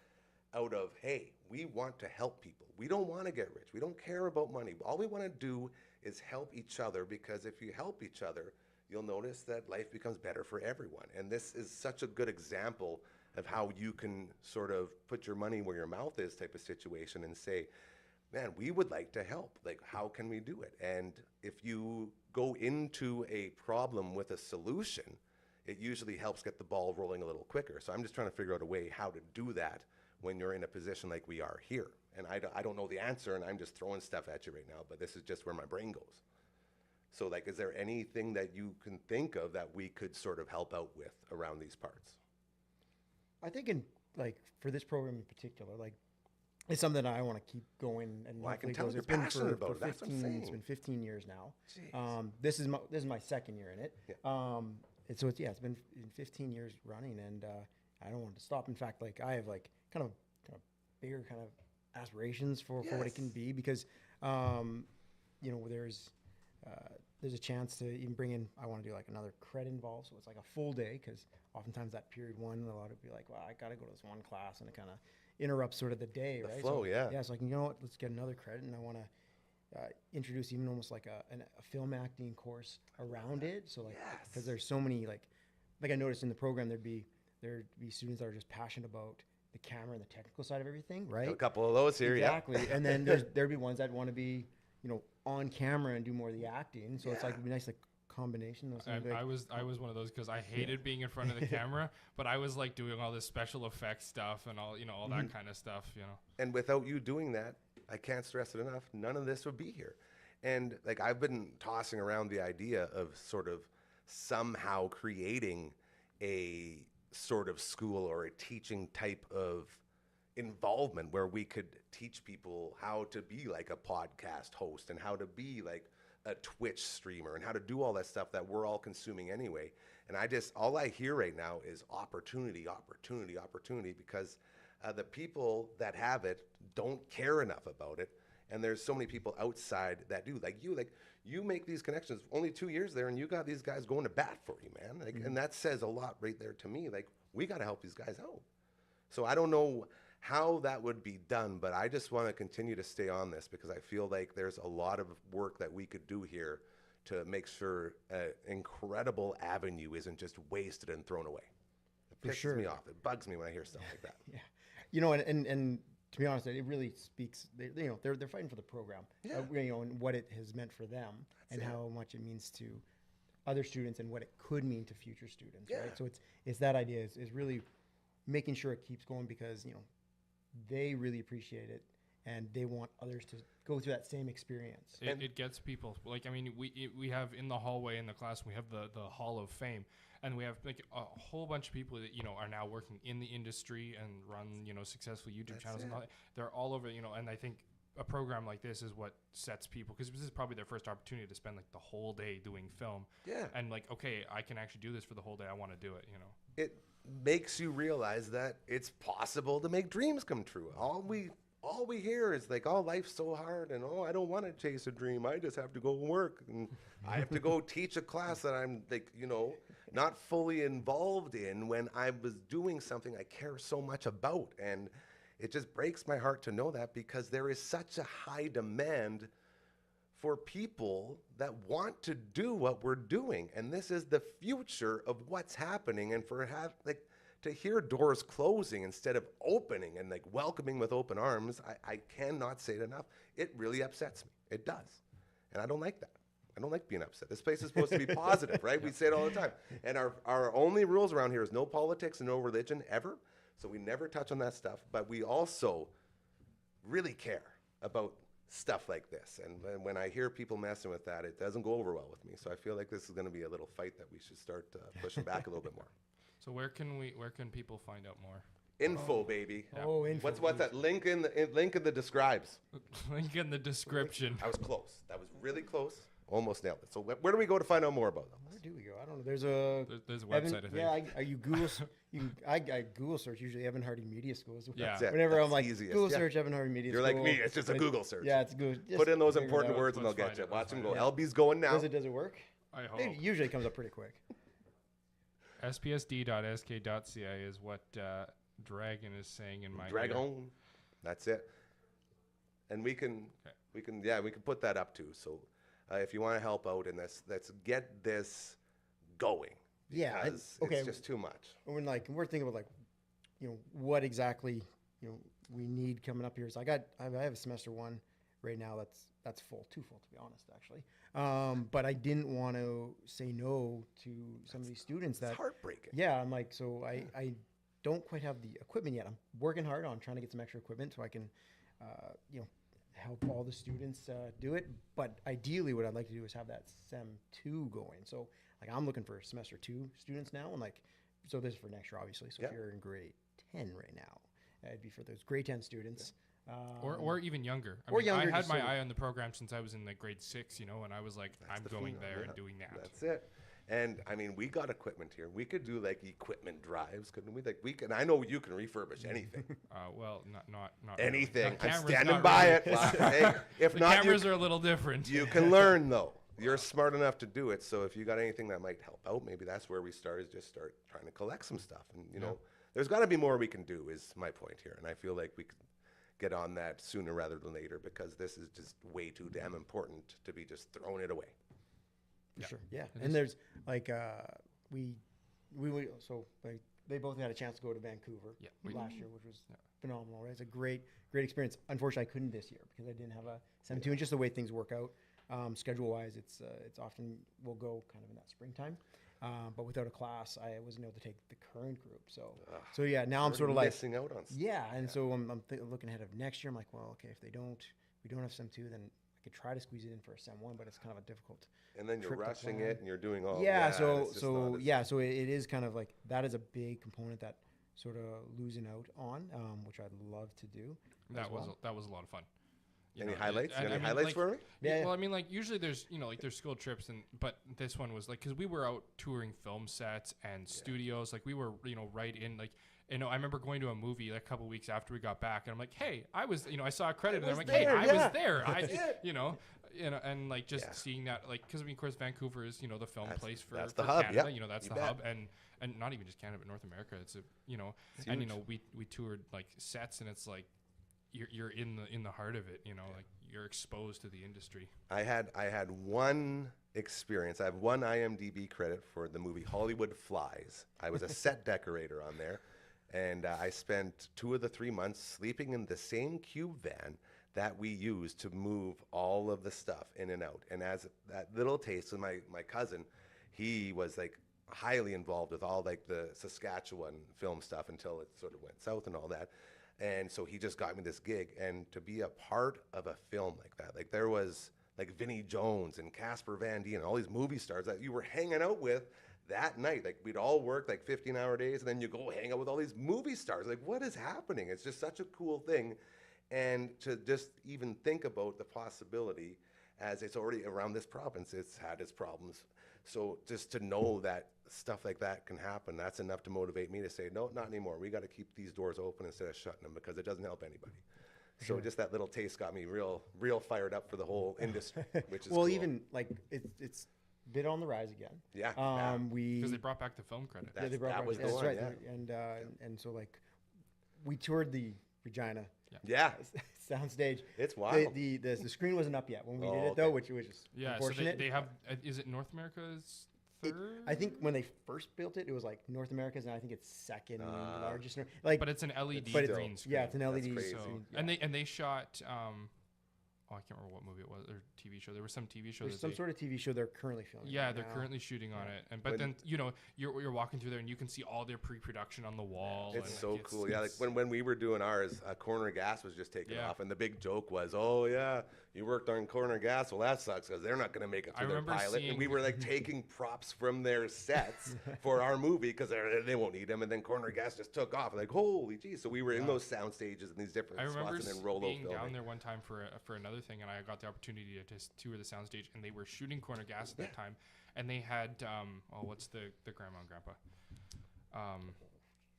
out of, hey, we want to help people. We don't want to get rich. We don't care about money. All we want to do is help each other, because if you help each other, you'll notice that life becomes better for everyone. And this is such a good example of how you can sort of put your money where your mouth is type of situation and say, man, we would like to help. Like, how can we do it? And if you go into a problem with a solution, it usually helps get the ball rolling a little quicker. So I'm just trying to figure out a way how to do that when you're in a position like we are here. And I don't know the answer, and I'm just throwing stuff at you right now, but this is just where my brain goes. So, like, is there anything that you can think of that we could sort of help out with around these parts? I think for this program in particular, like it's something that I want to keep going. And Well, I can hopefully it tell goes. you're It's been passionate for about it. That's what I'm 15. It's saying. been 15 years now. Jeez. This is my second year in it. Yeah. And so it's been 15 years running, and I don't want to stop. In fact, like I have like kind of bigger kind of aspirations for what it can Yes. be, because there's a chance to even bring in. I want to do like another credit involved, so it's like a full day, because oftentimes that period one, a lot of people be like, well, I got to go to this one class, and it kind of interrupts sort of the day, The right? flow, so, yeah. Yeah, so like, let's get another credit, and I want to introduce even almost like a film acting course around it. So like, because there's so many like I noticed in the program there'd be students that are just passionate about the camera and the technical side of everything, right? A couple of those here, Exactly. And then there'd be ones that want to be, on camera and do more of the acting. So it's like it'd be nice, like combination. Those things, like, I was one of those because I hated being in front of the camera, but I was like doing all this special effects stuff and all all that kind of stuff. And without you doing that, I can't stress it enough, none of this would be here. And like, I've been tossing around the idea of sort of somehow creating a sort of school or a teaching type of involvement where we could teach people how to be like a podcast host and how to be like a Twitch streamer and how to do all that stuff that we're all consuming anyway. And all I hear right now is opportunity, opportunity, opportunity, because the people that have it don't care enough about it. And there's so many people outside that do. Like you make these connections. Only 2 years there, and you got these guys going to bat for you, man. Like, and that says a lot right there to me. Like, we got to help these guys out. So I don't know how that would be done, but I just want to continue to stay on this because I feel like there's a lot of work that we could do here to make sure an incredible avenue isn't just wasted and thrown away. It For pisses sure. me off. It bugs me when I hear stuff like that. Yeah, you know, and to be honest, it really speaks. You know, they're fighting for the program. Yeah. You know, and what it has meant for them, and it. how much it means to other students, and what it could mean to future students. Yeah. Right. So it's that idea is really making sure it keeps going because they really appreciate it, and they want others to go through that same experience. It gets people, like, I mean, we have in the hallway in the class, we have the Hall of Fame, and we have like a whole bunch of people that are now working in the industry and run successful YouTube channels and all that. They're all over, and I think a program like this is what sets people, because this is probably their first opportunity to spend like the whole day doing film. Yeah. And like, okay, I can actually do this for the whole day. I want to do it. It makes you realize that it's possible to make dreams come true. All we hear is like, oh, life's so hard, and oh, I don't want to chase a dream. I just have to go work, and I have to go teach a class that I'm like, not fully involved in when I was doing something I care so much about. And it just breaks my heart to know that, because there is such a high demand for people that want to do what we're doing. And this is the future of what's happening. And for to hear doors closing instead of opening and like welcoming with open arms, I cannot say it enough. It really upsets me. It does. And I don't like that. I don't like being upset. This place is supposed to be positive, right? We say it all the time. And our only rules around here is no politics and no religion ever. So we never touch on that stuff. But we also really care about stuff like this. And when I hear people messing with that, it doesn't go over well with me. So I feel like this is going to be a little fight that we should start pushing back a little bit more. So where can people find out more? Info, baby. Yeah. Oh, info. What's that? Link in the describes. Link in the description. I was close. That was really close. Almost nailed it. So where do we go to find out more about them? Where do we go? I don't know. There's a There's a website, I think. Yeah, you Google. I Google search usually Evan Hardy Media Schools. Yeah. That's it. Whenever That's I'm like easiest. Google Yeah. search Evan Hardy Media You're School. like me. It's just a but Google search. Yeah, it's good. Put in those figure it important out. words and they'll Let's get find you. it. Watch Let's them find go. it. LB's going now. Does it work? I hope. It usually comes up pretty quick. spsd.sk.ca is what Dragon is saying in my Drag ear. on. That's it. And we can put that up too. So if you want to help out in this, let's get this going. Yeah, and- Because okay. it's just too much. When we're thinking about what exactly we need coming up here. So I have a semester one right now that's too full to be honest actually. But I didn't want to say no to some of these students that It's heartbreaking. yeah, I'm like, so I don't quite have the equipment yet. I'm working hard on trying to get some extra equipment so I can, help all the students do it. But ideally, what I'd like to do is have that Sem 2 going. So, like, I'm looking for semester 2 students now, and like, so this is for next year, obviously. So Yeah. if you're in grade 10 right now, it'd be for those grade 10 students. Or even younger. Or younger, I had just my so- eye on the program since I was in like grade 6, and I was like, That's I'm the going phenom, there yeah. and doing that. That's it. And I mean, we got equipment here. We could do like equipment drives, couldn't we? Like I know you can refurbish anything. Well, not Anything. Really. I'm Cameras, standing not by really. it. Well, hey, if The not, cameras are a little different. you can learn though. You're smart enough to do it. So if you got anything that might help out, maybe that's where we start. Is just start trying to collect some stuff. And there's got to be more we can do. Is my point here. And I feel like we could get on that sooner rather than later, because this is just way too damn important to be just throwing it away. For sure, yeah. It And is. there's like we so like they both had a chance to go to Vancouver Yeah. last year, which was phenomenal. Right, it's a great experience. Unfortunately, I couldn't this year because I didn't have a 7-2, and just the way things work out schedule wise, it's often we'll go kind of in that springtime. But without a class, I wasn't able to take the current group. So yeah, now I'm Already sort of like missing out on stuff. yeah, and so I'm looking ahead of next year. I'm like, well, okay, if we don't have Sem 2, then I could try to squeeze it in for a Sem 1, but it's kind of a difficult. And then you're trip to rushing plan. it, and you're doing all. Yeah, and so it's just not as- so it is kind of like that is a big component that sort of losing out on, which I'd love to do. That as was well. that was a lot of fun. You Any know, highlights? and Any I mean, highlights like, for me? Yeah. Well, I mean, like usually there's like there's school trips, but this one was like, because we were out touring film sets and studios, like we were right in like. I remember going to a movie like a couple weeks after we got back, and I'm like, hey, I was, I saw a credit, and I'm was like, there, hey, I yeah. was there. That's it. you know, and like just Yeah. seeing that, like, because I mean, of course, Vancouver is, you know, the film place for, that's the for hub, Canada. yeah. You know, that's You the bet. hub, and not even just Canada, but North America. It's a, you know, It's and you huge. know, we toured like sets, and it's like you're in the heart of it. You know, like you're exposed to the industry. I had one experience. I have one IMDb credit for the movie Hollywood Flies. I was a set decorator on there, and I spent 2 of the 3 months sleeping in the same cube van that we used to move all of the stuff in and out. And as that little taste, so my cousin, he was like highly involved with all like the Saskatchewan film stuff until it sort of went south and all that. And so he just got me this gig, and to be a part of a film like that, like there was like Vinnie Jones and Casper Van Dien and all these movie stars that you were hanging out with that night. Like we'd all work like 15-hour days, and then you go hang out with all these movie stars. Like what is happening? It's just such a cool thing. And to just even think about the possibility, as it's already around this province, it's had its problems. So just to know that stuff like that can happen, that's enough to motivate me to say, no, not anymore. We got to keep these doors open instead of shutting them, because it doesn't help anybody. So just that little taste got me real fired up for the whole industry, which is Well, cool. even like it's been on the rise again. Yeah, We Because they brought back the film credit. yeah, they brought that back- was the that's one, right. yeah. And so like we toured the Regina yeah, soundstage. it's wild. The screen wasn't up yet when we did Oh, it though, okay. which was Yeah, so unfortunate. they have. Is it North America's third? I think when they first built it, it was like North America's, and I think it's second largest. Like, But it's an LED but it's- green screen. yeah, it's an LED. crazy. So, screen, yeah. and they shot. Oh, I can't remember what movie it was or TV show. There was some TV show. There's that some they, sort of TV show they're currently filming. Yeah, right they're now. currently shooting on it, and but When- then you know you're walking through there and you can see all their pre-production on the wall. It's and, so like, cool. Yeah, like when we were doing ours, Corner Gas was just taken Yeah. off, and the big joke was, "Oh yeah, you worked on Corner Gas. Well, that sucks because they're not going to make it I through their remember pilot." And we seeing- were like taking props from their sets for our movie because they won't need them. And then Corner Gas just took off. Like, holy geez! So we were in those sound stages in these different I remember spots, and then Rolo being down filming. there one time for another thing, and I got the opportunity to just tour the soundstage, and they were shooting Corner Gas at that time, and they had what's the grandma and grandpa?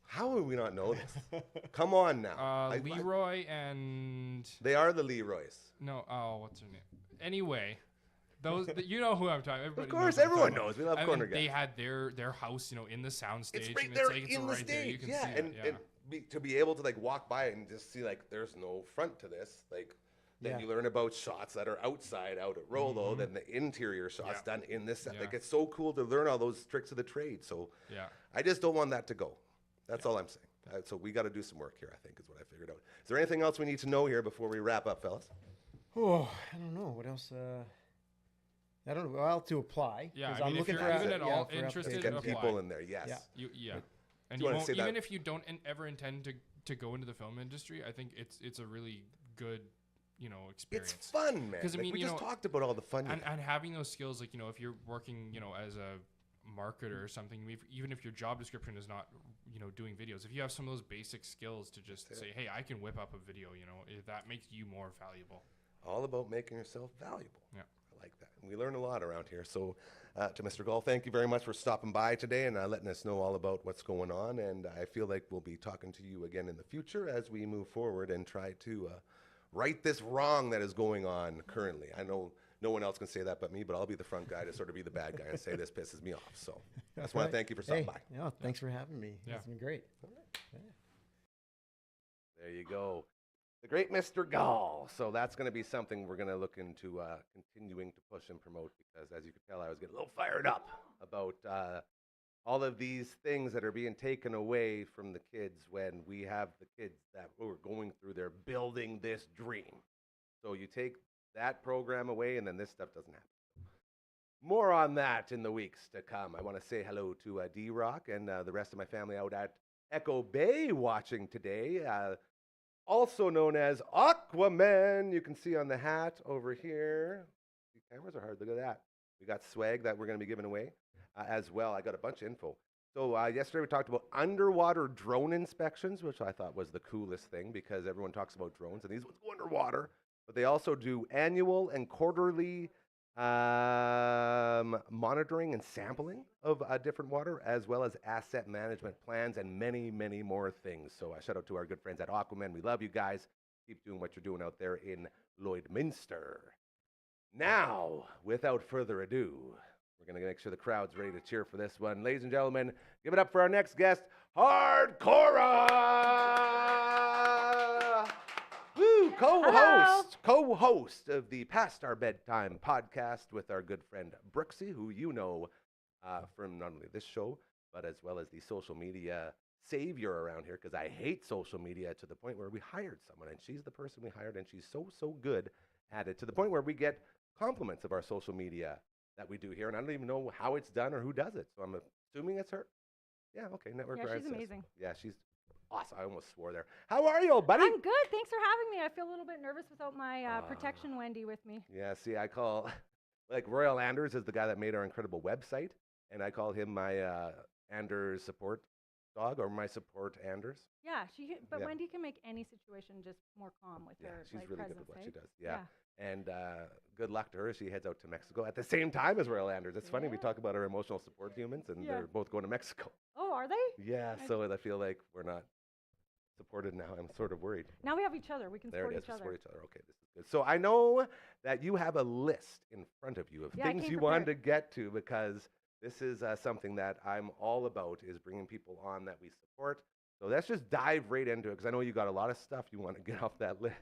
How would we not know this? Come on now. Leroy and They are the Leroys. no, what's her name? Anyway, those you know who I'm talking. Everybody Of course, knows who I'm everyone talking about. knows. We love And Corner They Gas. had their house, you know, in the soundstage, It's right and there it's like it's in the right there. You stage. can Yeah, see and, it. Yeah. to be able to like walk by it and just see like there's no front to this, like then Yeah. you learn about shots that are outside out at Rolo, then the interior shots Mm-hmm. Yeah. done in this set. Yeah. Like it's so cool to learn all those tricks of the trade. So Yeah. I just don't want that to go. That's all I'm saying. So we got to do some work here, I think, is what I figured out. Is there anything else we need to know here before we wrap up, fellas? Oh, I don't know what else. I don't know. Well, to apply. Yeah, 'cause I mean, I'm if looking you're for even yeah, at all for interested, applications, Get apply. people in there, yes. Yeah. Yeah. And you you wanna won't, say even that- if you don't ever intend to go into the film industry, I think it's a really good, you know, experience. It's fun, man. 'Cause, I Like, mean, we you just know, talked about all the fun. and having those skills, like, you know, if you're working, you know, as a marketer or something, even if your job description is not, you know, doing videos, if you have some of those basic skills to just say, hey, I can whip up a video, you know, that makes you more valuable. All about making yourself valuable. Yeah. I like that. And we learn a lot around here. So to Mr. Gall, thank you very much for stopping by today and letting us know all about what's going on. And I feel like we'll be talking to you again in the future as we move forward and try to right this wrong that is going on currently. I know no one else can say that but me, but I'll be the front guy to sort of be the bad guy and say this pisses me off. So I just want to thank you for stopping by. Yeah, thanks for having me. Yeah. It's been great. There you go. The great Mr. Gall. So that's going to be something we're going to look into continuing to push and promote because, as you could tell, I was getting a little fired up about all of these things that are being taken away from the kids when we have the kids that were going through their building this dream. So you take that program away and then this stuff doesn't happen. More on that in the weeks to come. I want to say hello to D-Rock and the rest of my family out at Echo Bay watching today. Also known as Aquaman. You can see on the hat over here. The cameras are hard. Look at that. We got swag that we're going to be giving away as well. I got a bunch of info. So yesterday we talked about underwater drone inspections, which I thought was the coolest thing because everyone talks about drones and these ones go underwater. But they also do annual and quarterly monitoring and sampling of different water, as well as asset management plans and many, many more things. So shout out to our good friends at Aquaman. We love you guys. Keep doing what you're doing out there in Lloydminster. Now, without further ado, we're going to make sure the crowd's ready to cheer for this one. Ladies and gentlemen, give it up for our next guest, Hardcora! Woo! Co-host of the Past Our Bedtime podcast with our good friend Brooksy, who you know from not only this show, but as well as the social media savior around here, because I hate social media to the point where we hired someone, and she's the person we hired, and she's so good at it, to the point where we get compliments of our social media that we do here, and I don't even know how it's done or who does it, so I'm assuming it's her. Yeah, okay, Network Yeah, Rise she's says. amazing. Yeah, she's awesome. I almost swore there. How are you, old buddy? I'm good. Thanks for having me. I feel a little bit nervous without my protection Wendy with me. Yeah, see, I call, like, Royal Anders is the guy that made our incredible website, and I call him my Anders support dog, or my support Anders. Yeah, but Yeah. Wendy can make any situation just more calm with Yeah, her she's like, really presence, good at what eh? she does. Yeah. And good luck to her. She heads out to Mexico at the same time as Royal Anders. It's funny, we Yeah. talk about our emotional support humans, and Yeah. they're both going to Mexico. Oh, are they? Yeah, so I feel like we're not supported now. I'm sort of worried. Now we have each other. We can There support it is. each We other. support each other. Okay, this is good. So I know that you have a list in front of you of Yeah, I things came you wanted to prepared. get to, because this is something that I'm all about, is bringing people on that we support. So let's just dive right into it, because I know you got a lot of stuff you want to get off that list.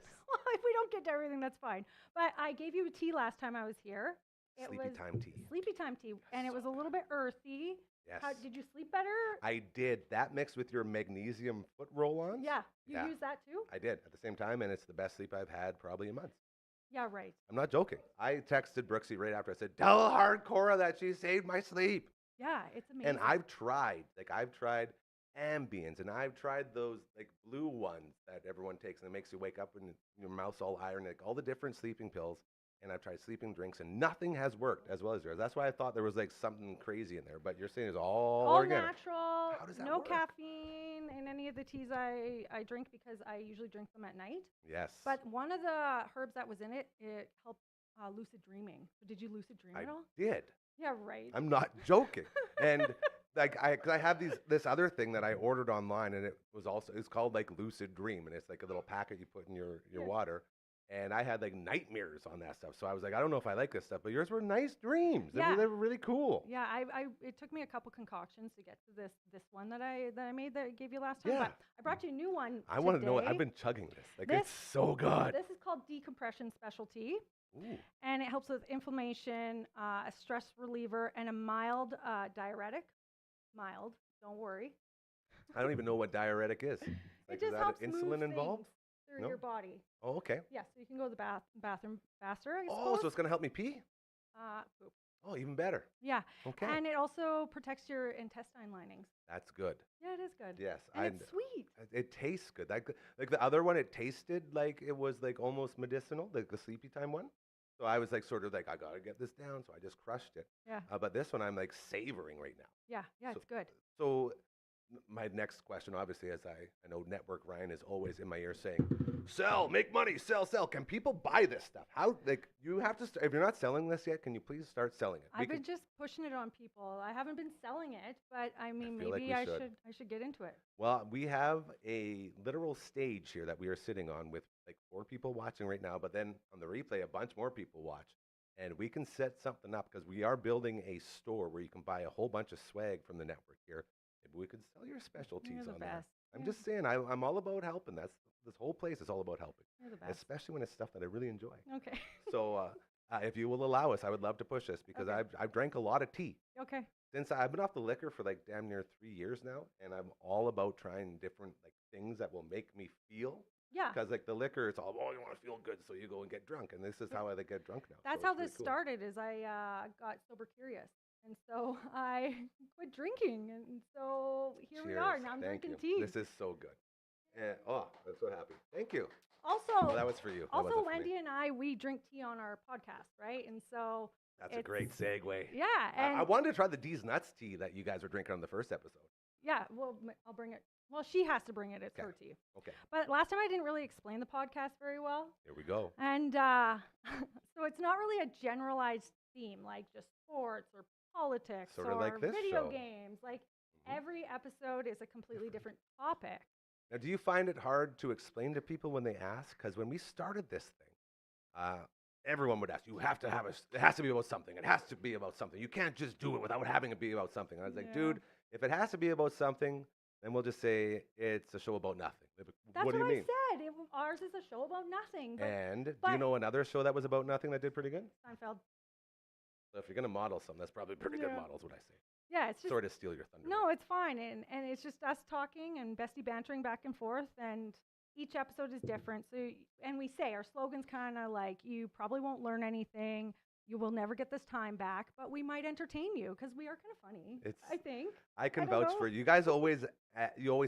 If we don't get to everything, that's fine. But I gave you a tea last time I was here. It Sleepy was time tea. Sleepy time tea, and it was a little bit earthy. Yes. Did you sleep better? I did. That mixed with your magnesium foot roll-ons. Yeah, you Yeah. use that too? I did at the same time, and it's the best sleep I've had probably in months. Yeah, right. I'm not joking. I texted Brooksy right after. I said, "Tell Hardcora that she saved my sleep." Yeah, it's amazing. And I've tried Ambience, and I've tried those like blue ones that everyone takes, and it makes you wake up and your mouth's all iron, like all the different sleeping pills. And I've tried sleeping drinks, and nothing has worked as well as yours. That's why I thought there was like something crazy in there. But you're saying it's all organic. natural, How does that no work? caffeine in any of the teas I drink, because I usually drink them at night. Yes. But one of the herbs that was in it, it helped lucid dreaming. So did you lucid dream I at all? did. Yeah, right. I'm not joking. And like 'cause I have this other thing that I ordered online, and it's called like Lucid Dream, and it's like a little packet you put in your Yeah. water. And I had like nightmares on that stuff, so I was like, I don't know if I like this stuff, but yours were nice dreams. Yeah. They were really cool. Yeah, it took me a couple concoctions to get to this one that I made that I gave you last time. Yeah. But I brought you a new one. I want to know it. I've today. been chugging this. Like This- it's so good. This is called decompression specialty. Ooh. And it helps with inflammation, a stress reliever, and a mild diuretic. Mild, don't worry. I don't even know what diuretic is. Like, It just is that helps insulin move involved? things through No? your body. Oh, okay. Yeah, so you can go to the bathroom faster, I Oh, suppose. so it's gonna help me pee? Poop. Oh, even better. Yeah, Okay. and it also protects your intestine linings. That's good. Yeah, it is good. Yes. And it's sweet. It tastes good. Like the other one, it tasted like it was like almost medicinal, like the sleepy time one. So I was like sort of like, I gotta get this down, so I just crushed it. Yeah, But this one I'm like savoring right now. yeah, So- it's good. So my next question, obviously, as I know Network Ryan is always in my ear saying, sell, make money, sell, sell. Can people buy this stuff? How, like, you have to, if you're not selling this yet, can you please start selling it? I've been just pushing it on people. I haven't been selling it, but I mean, feel like maybe we I should. should get into it. Well, we have a literal stage here that we are sitting on with like 4 people watching right now, but then on the replay, a bunch more people watch. And we can set something up because we are building a store where you can buy a whole bunch of swag from the network here. Maybe we could sell your specialties You're the on there. best. I'm Yeah. just saying, I'm all about helping. This whole place is all about helping, You're the best. especially when it's stuff that I really enjoy. Okay. So if you will allow us, I would love to push this because Okay. I've drank a lot of tea. Okay. Since I've been off the liquor for like damn near 3 years now, and I'm all about trying different like things that will make me feel. Yeah. Because like the liquor, it's all, oh, you want to feel good, so you go and get drunk, and this is how I like, get drunk now. That's so how it's really this cool. started. Is I got sober curious, and so I quit drinking, and so here we are. Cheers. Now I'm Thank drinking you. tea. This is so good. Oh, I'm so happy. Thank you. Also, Well, that was for you. That also wasn't for me. Wendy and I, we drink tea on our podcast, right? And so That's a great segue. yeah, and I wanted to try the D's Nuts tea that you guys were drinking on the first episode. yeah, well, I'll bring it. Well, she has to bring it. It's Okay. her tea. Okay, But last time I didn't really explain the podcast very well. here we go. And so it's not really a generalized theme like just sports or politics Sorta or like this video show. games. Like Mhm. every episode is a completely different topic. Now, do you find it hard to explain to people when they ask? Because when we started this thing, everyone would ask, you have to have it has to be about something. It has to be about something. You can't just do it without having it be about something. And I was like, Yeah. dude, if it has to be about something, then we'll just say it's a show about nothing. That's what do you mean? I said. Ours is a show about nothing. But And do but- you know another show that was about nothing that did pretty good? Seinfeld. So if you're gonna model something, that's probably pretty good Yeah. model, is what I say. Yeah, it's just Sorry to steal your thunder. no, it's fine, and it's just us talking and bestie bantering back and forth, and each episode is different. So and we say our slogan's kind of like you probably won't learn anything. You will never get this time back, but we might entertain you because we are kind of funny. I think. I can I don't vouch know. for you. You guys always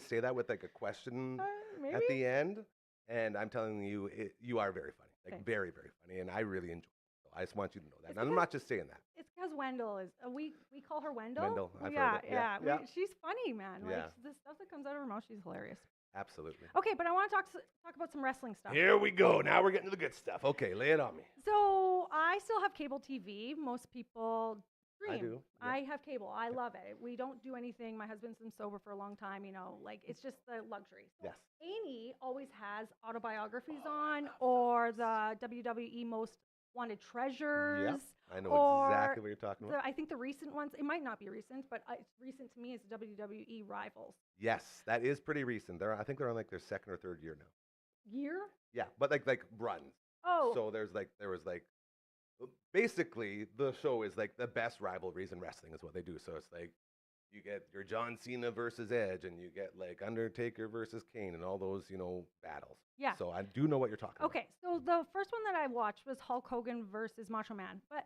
say that with like a question Maybe. at the end, and I'm telling you, you are very funny, like Thanks. very, very funny, and I really enjoy it. So I just want you to know that. It's And I'm because- not just saying that. It's because Wendell is. We call her Wendell. Wendell, I've heard yeah, it. Yeah, yeah. yeah. She's funny, man. Like Yeah. the stuff that comes out of her mouth, she's hilarious. Absolutely. Okay, but I want to talk about some wrestling stuff. Here we go. Now we're getting to the good stuff. Okay, lay it on me. So I still have cable TV. Most people stream. I do, yeah. I have cable. I love it. We don't do anything. My husband's been sober for a long time. Like it's just the luxury. So Yes. Amy always has autobiographies on, or the WWE Most Wanted Treasures. I know or exactly what you're talking about. I think the recent ones. It might not be recent, but it's recent to me. Is WWE Rivals Yes, that is pretty recent. I think they're on like their second or third year now. year. Yeah, but like runs. Oh, So there was basically the show is like the best rivalries in wrestling is what they do. So it's like you get your John Cena versus Edge, and you get like Undertaker versus Kane, and all those battles. Yeah. So I do know what you're talking Okay, so the first one that I watched was Hulk Hogan versus Macho Man. But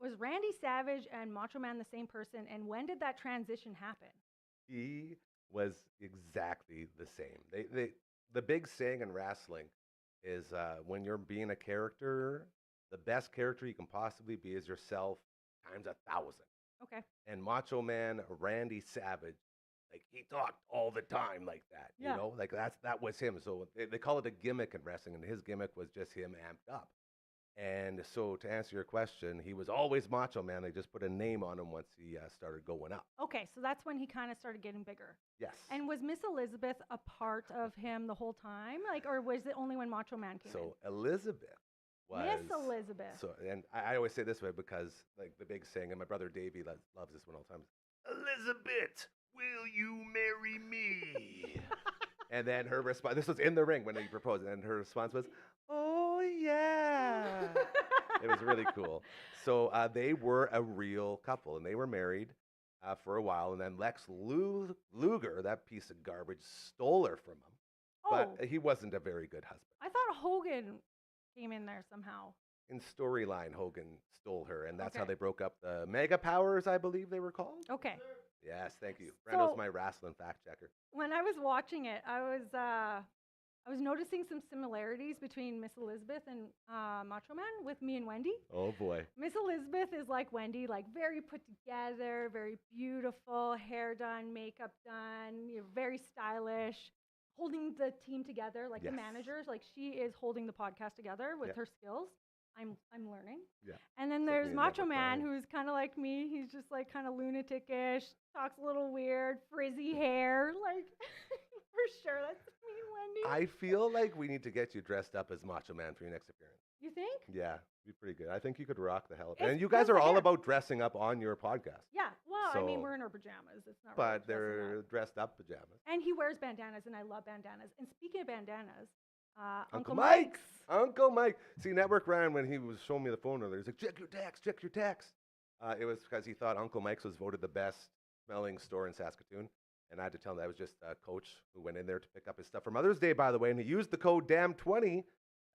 was Randy Savage and Macho Man the same person? And when did that transition happen? about. He was exactly the same. The big saying in wrestling is when you're being a character, the best character you can possibly be is yourself times 1,000. Okay. And Macho Man Randy Savage, like he talked all the time like that, Yeah. like that was him. So they call it a gimmick in wrestling, and his gimmick was just him amped up. And so to answer your question, he was always Macho Man. They just put a name on him once he started going up. Okay, so that's when he kind of started getting bigger. Yes. And was Miss Elizabeth a part of him the whole time? Or was it only when Macho Man came So Elizabeth in? was Miss Elizabeth. So, and I always say this way because like the big saying, and my brother Davey loves this one all the time. Elizabeth, will you marry me? And then her response, this was in the ring when he proposed, and her response was, oh, yeah. It was really cool. So they were a real couple, and they were married for a while. And then Lex Luger, that piece of garbage, stole her from him. Oh, But he wasn't a very good husband. I thought Hogan came in there somehow. In storyline, Hogan stole her, and that's how Okay. they broke up the Mega Powers, I believe they were called. Okay. Yes, thank you. Brando's So- my wrestling fact checker. When I was watching it, I was noticing some similarities between Miss Elizabeth and Macho Man with me and Wendy. Oh boy. Miss Elizabeth is like Wendy, like very put together, very beautiful, hair done, makeup done, very stylish, holding the team together, like Yes. the managers. Like she is holding the podcast together with Yeah. her skills. I'm learning. Yeah. And then It's like there's me and Macho Network Man, Brian. who's kind of like me. He's just like kind of lunatic-ish, talks a little weird, frizzy hair, like for sure. That's me and Wendy. I feel like we need to get you dressed up as Macho Man for your next appearance. You think? Yeah, be pretty good. I think you could rock the hell of it. It's And you guys just are the all hair. about dressing up on your podcast. Yeah. Well, I mean, So- we're in our pajamas. It's not. But really dressing they're up. dressed up pajamas. And he wears bandanas, and I love bandanas. And speaking of bandanas, Uncle Mike's. Uncle Mike. See, Network Ryan, when he was showing me the phone earlier, he's like, check your text, check your text. It was because he thought Uncle Mike's was voted the best smelling store in Saskatoon. And I had to tell him that was just a coach who went in there to pick up his stuff for Mother's Day, by the way. And he used the code DAM20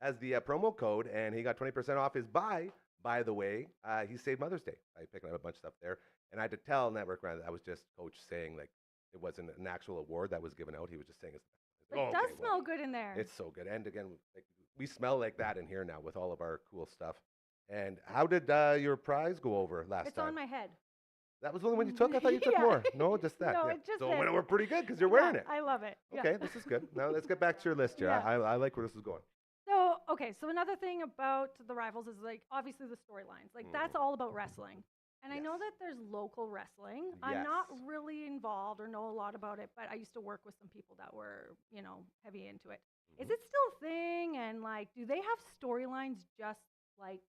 as the promo code, and he got 20% off his buy. By the way, he saved Mother's Day by picking up a bunch of stuff there. And I had to tell Network Ryan that was just coach saying, like, it wasn't an actual award that was given out. He was just saying it's But it does smell good in there. It's so good. And again, like, we smell like that in here now with all of our cool stuff. And how did your prize go over last It's time? on my head. That was the only one you took? I thought you took Yeah. more. No, just that. No, yeah. it just so is. we're pretty good because you're Yeah, wearing it. I love it. Yeah. Okay, this is good. Now let's get back to your list here. Yeah. I like where this is going. So, okay, so another thing about the Rivals is like obviously the storylines. Like that's all about wrestling. And I know Yes. that there's local wrestling. I'm not Yes. really involved or know a lot about it, but I used to work with some people that were, heavy into it. Is Mhm. it still a thing? And like, do they have storylines just like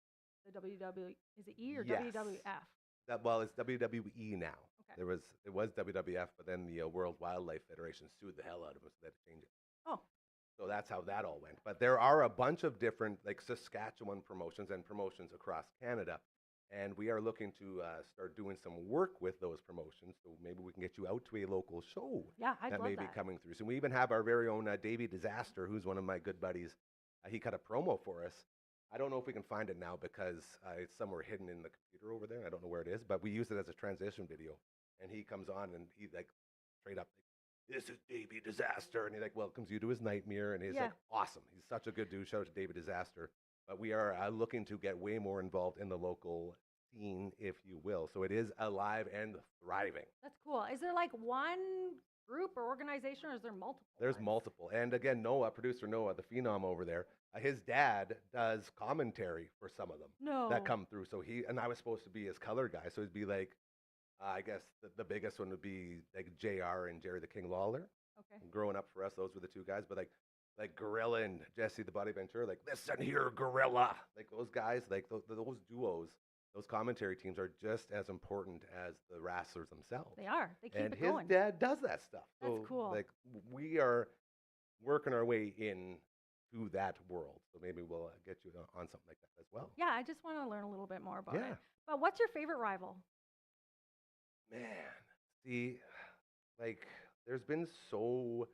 the WWE. Is it E or Yes. WWF? Well, it's WWE now. Okay. It was WWF, but then the World Wildlife Federation sued the hell out of them, so they had to change it. Oh, So that's how that all went. But there are a bunch of different, like Saskatchewan promotions and promotions across Canada. And we are looking to start doing some work with those promotions. So maybe we can get you out to a local show yeah, I'd that love may that. be coming through. So we even have our very own Davey Disaster, who's one of my good buddies. He cut a promo for us. I don't know if we can find it now because it's somewhere hidden in the computer over there. I don't know where it is, but we use it as a transition video. And he comes on and he like straight up, like, this is Davey Disaster. And he like welcomes you to his nightmare. And he's Yeah. like, awesome. He's such a good dude. Shout out to Davey Disaster. But we are looking to get way more involved in the local scene, if you will. So it is alive and thriving. That's cool. Is there like one group or organization, or is there multiple? There's ones? multiple. And again, Noah, producer Noah, the phenom over there, his dad does commentary for some of them No. that come through. So I was supposed to be his color guy. So it'd be like, I guess the biggest one would be like JR and Jerry the King Lawler. Okay. Growing up for us, those were the two guys. But like Gorilla and Jesse the Body Ventura, like, listen here, Gorilla. Like those guys, like those duos, those commentary teams are just as important as the wrestlers themselves. They are. They keep And it his going. dad does that stuff. That's So, cool. Like we are working our way in to that world. So maybe we'll get you on something like that as well. Yeah, I just want to learn a little bit more about Yeah. it. But what's your favorite rival? Man, see, like there's been so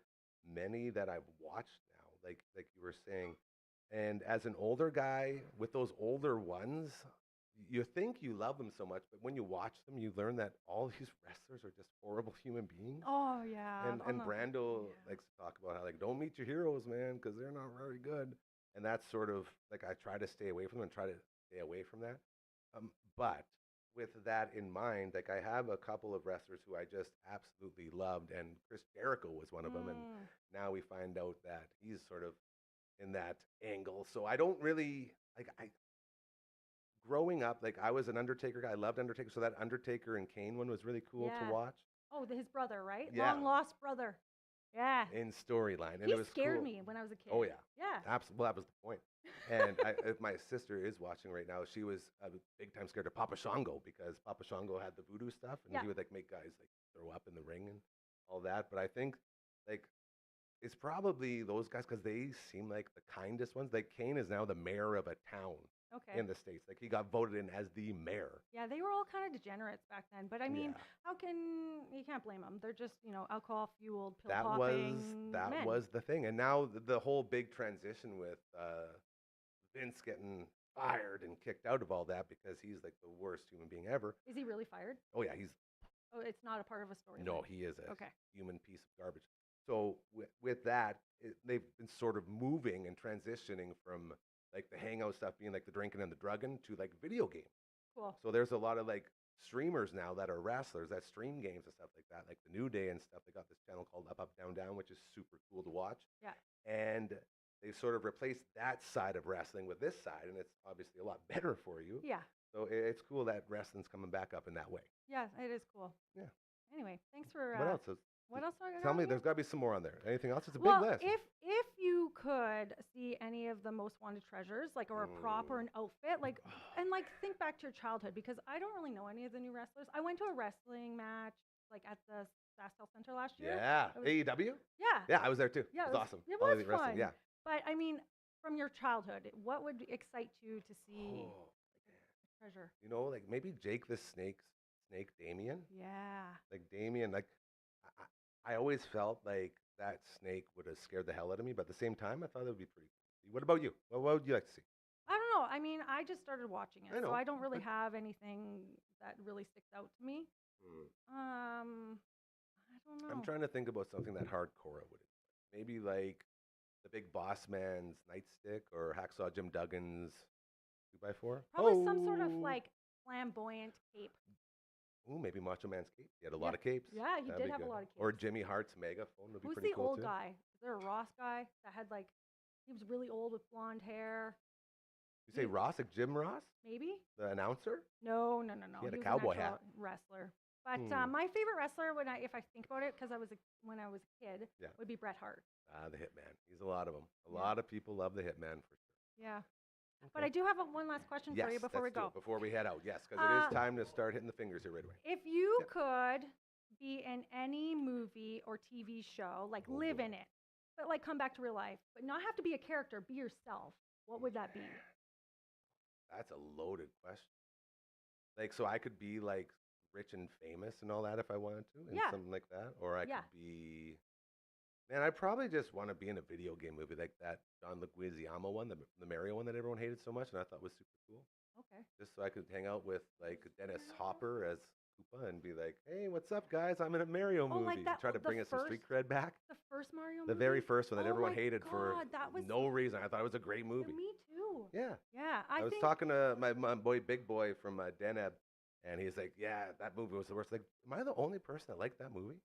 many that I've watched now, like you were saying. And as an older guy with those older ones, you think you love them so much, but when you watch them, you learn that all these wrestlers are just horrible human beings. Oh yeah. And Brando yeah. likes to talk about how like don't meet your heroes, man, because they're not very good. And that's sort of like I try to stay away from them and try to stay away from that. But with that in mind, like I have a couple of wrestlers who I just absolutely loved, and Chris Jericho was one of them. And now we find out that he's sort of in that angle. So I don't really like growing up, like I was an Undertaker guy. I loved Undertaker. So that Undertaker and Kane one was really cool Yeah. to watch Oh, his brother, right? Yeah. Long lost brother. Yeah. in storyline. And He it was scared cool. me when I was a kid. Oh, yeah. Yeah. Absolutely. Well, that was the point. And if my sister is watching right now, she was big time scared of Papa Shango because Papa Shango had the voodoo stuff, and Yeah. he would like make guys like throw up in the ring and all that. But I think like it's probably those guys because they seem like the kindest ones. Like Kane is now the mayor of a town Okay. in the States. Like he got voted in as the mayor. Yeah, they were all kind of degenerates back then. But I mean, Yeah. how can you can't blame them? They're just alcohol fueled, pill that popping men. was the thing. And now the whole big transition with Vince getting fired and kicked out of all that because he's like the worst human being ever. Is he really fired? Oh yeah, he's Oh, it's not a part of a story. no, he is a Okay. human piece of garbage. So with that, they've been sort of moving and transitioning from like the hangout stuff being like the drinking and the drugging to like video games. Cool. So there's a lot of like streamers now that are wrestlers that stream games and stuff like that, like the New Day and stuff. They got this channel called Up Up Down Down, which is super cool to watch. Yeah. And they've sort of replaced that side of wrestling with this side, and it's obviously a lot better for you. Yeah. So it's cool that wrestling's coming back up in that way. Yeah, it is cool. Yeah. Anyway, thanks for What else? what else are Tell me, here? there's got to be some more on there. Anything else? It's a Well, big list. if you could see any of the most wanted treasures, like or a prop or an outfit, like and like think back to your childhood because I don't really know any of the new wrestlers. I went to a wrestling match like at the SaskTel Center last year. Yeah. It was- AEW? Yeah. Yeah, I was there too. Yeah, it was awesome. It All was Elite fun. Wrestling, yeah. But I mean, from your childhood, what would excite you to see Oh, a treasure? you know, like maybe Jake the Snake Damien. Yeah. Like Damien, like I always felt like that snake would have scared the hell out of me, but at the same time, I thought it would be pretty cool. What about you? What would you like to see? I don't know. I mean, I just started watching it, I know, so I don't really but- have anything that really sticks out to me. I don't know. I'm trying to think about something that hardcore would. Maybe like the Big Boss Man's nightstick or Hacksaw Jim Duggan's 2x4. Probably some sort of like flamboyant cape. Ooh, maybe Macho Man's cape. He had a lot Yeah. of capes. Yeah, he That'd did be have a good. lot of Or capes. Jimmy Hart's megaphone would be Who's pretty the cool old too. guy? Is there a Ross guy that had like he was really old with blonde hair? You say Ross, like Jim Ross, Maybe? the announcer? No. He had a was an cowboy actual hat. wrestler. But Hmm. my favorite wrestler, if I think about it, because when I was a kid, Yeah. would be Bret Hart. The Hitman. He's a lot of them. A Yeah. lot of people love the Hitman for sure. Yeah. But I do have one last question Yes, for you before we let's do go. it before we head out. Yes, because it is time to start hitting the fingers here right away. If you Yep. could be in any movie or TV show, like live in it, but like come back to real life, but not have to be a character, be yourself, what would that be? That's a loaded question. Like, so I could be like rich and famous and all that if I wanted to, and Yeah. something like that, or I Yeah. could be. Man, I probably just want to be in a video game movie like that John Leguizamo one, the Mario one that everyone hated so much, and I thought was super cool. Okay. Just so I could hang out with like Dennis Hopper as Koopa and be like, "Hey, what's up, guys? I'm in a Mario movie." like that- Try to the bring us some street cred back. The first Mario The movie? very first one that Oh everyone my hated for God, that was no reason. I thought it was a great movie. Me too. Yeah. Yeah, I was think talking to my boy, Big Boy from Deneb, and he's like, "Yeah, that movie was the worst." Like, am I the only person that liked that movie?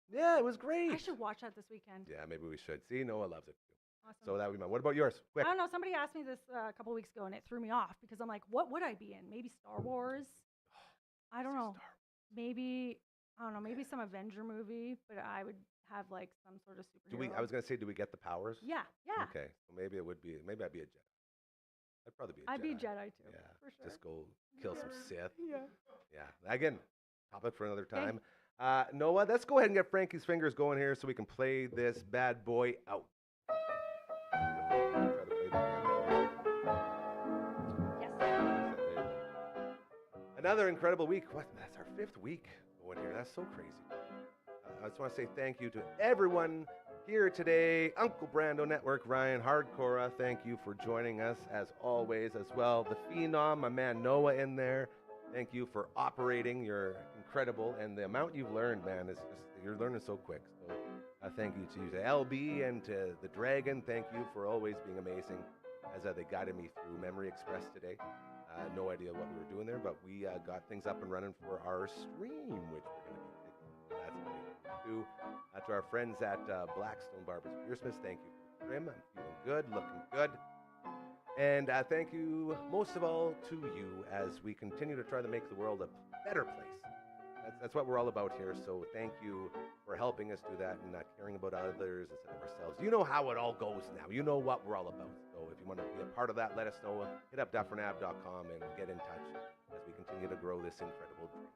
Yeah, it was great. I should watch that this weekend. Yeah, maybe we should. See, Noah loves it too. Awesome. So that would be mine. What about yours? Quick. I don't know. Somebody asked me this a couple weeks ago, and it threw me off because I'm like, what would I be in? Maybe Star Wars. I don't know. Maybe I don't know. Maybe some Avenger movie, but I would have like some sort of superhero. Do we? I was gonna say, do we get the powers? Yeah. Yeah. Okay, so maybe it would be. Maybe I'd be a Jedi. I'd probably be a Jedi. I'd be Jedi too. Yeah. For sure. Just go kill some Sith. Yeah. Yeah. Again, topic for another time. Noah, let's go ahead and get Frankie's fingers going here so we can play this bad boy out. Yes. Another incredible week. What? That's our 5th week going here. That's so crazy. I just want to say thank you to everyone here today. Uncle Brando Network, Ryan Hardcore, thank you for joining us as always as well. The Phenom, my man Noah in there. Thank you for operating. You're incredible. And the amount you've learned, man, is just, you're learning so quick. So thank you to you, to LB and to the Dragon. Thank you for always being amazing as they guided me through Memory Express today. No idea what we were doing there, but we got things up and running for our stream, which we're going to be taking. That's amazing too. To our friends at Blackstone Barbers Beersmiths, thank you for the trim. I'm feeling good, looking good. And thank you most of all to you as we continue to try to make the world a better place. That's what we're all about here. So thank you for helping us do that and caring about others instead of ourselves. You know how it all goes now. You know what we're all about. So if you want to be a part of that, let us know. Hit up dufferinave.com and get in touch as we continue to grow this incredible dream.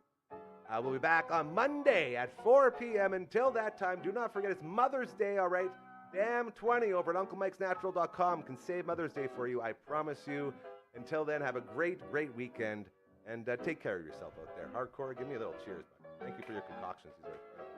We'll be back on Monday at 4 p.m. Until that time, do not forget it's Mother's Day, all right? Damn 20 over at UncleMike'sNatural.com can save Mother's Day for you, I promise you. Until then, have a great, great weekend, and take care of yourself out there. Hardcore, give me a little cheers, buddy. Thank you for your concoctions. These are incredible.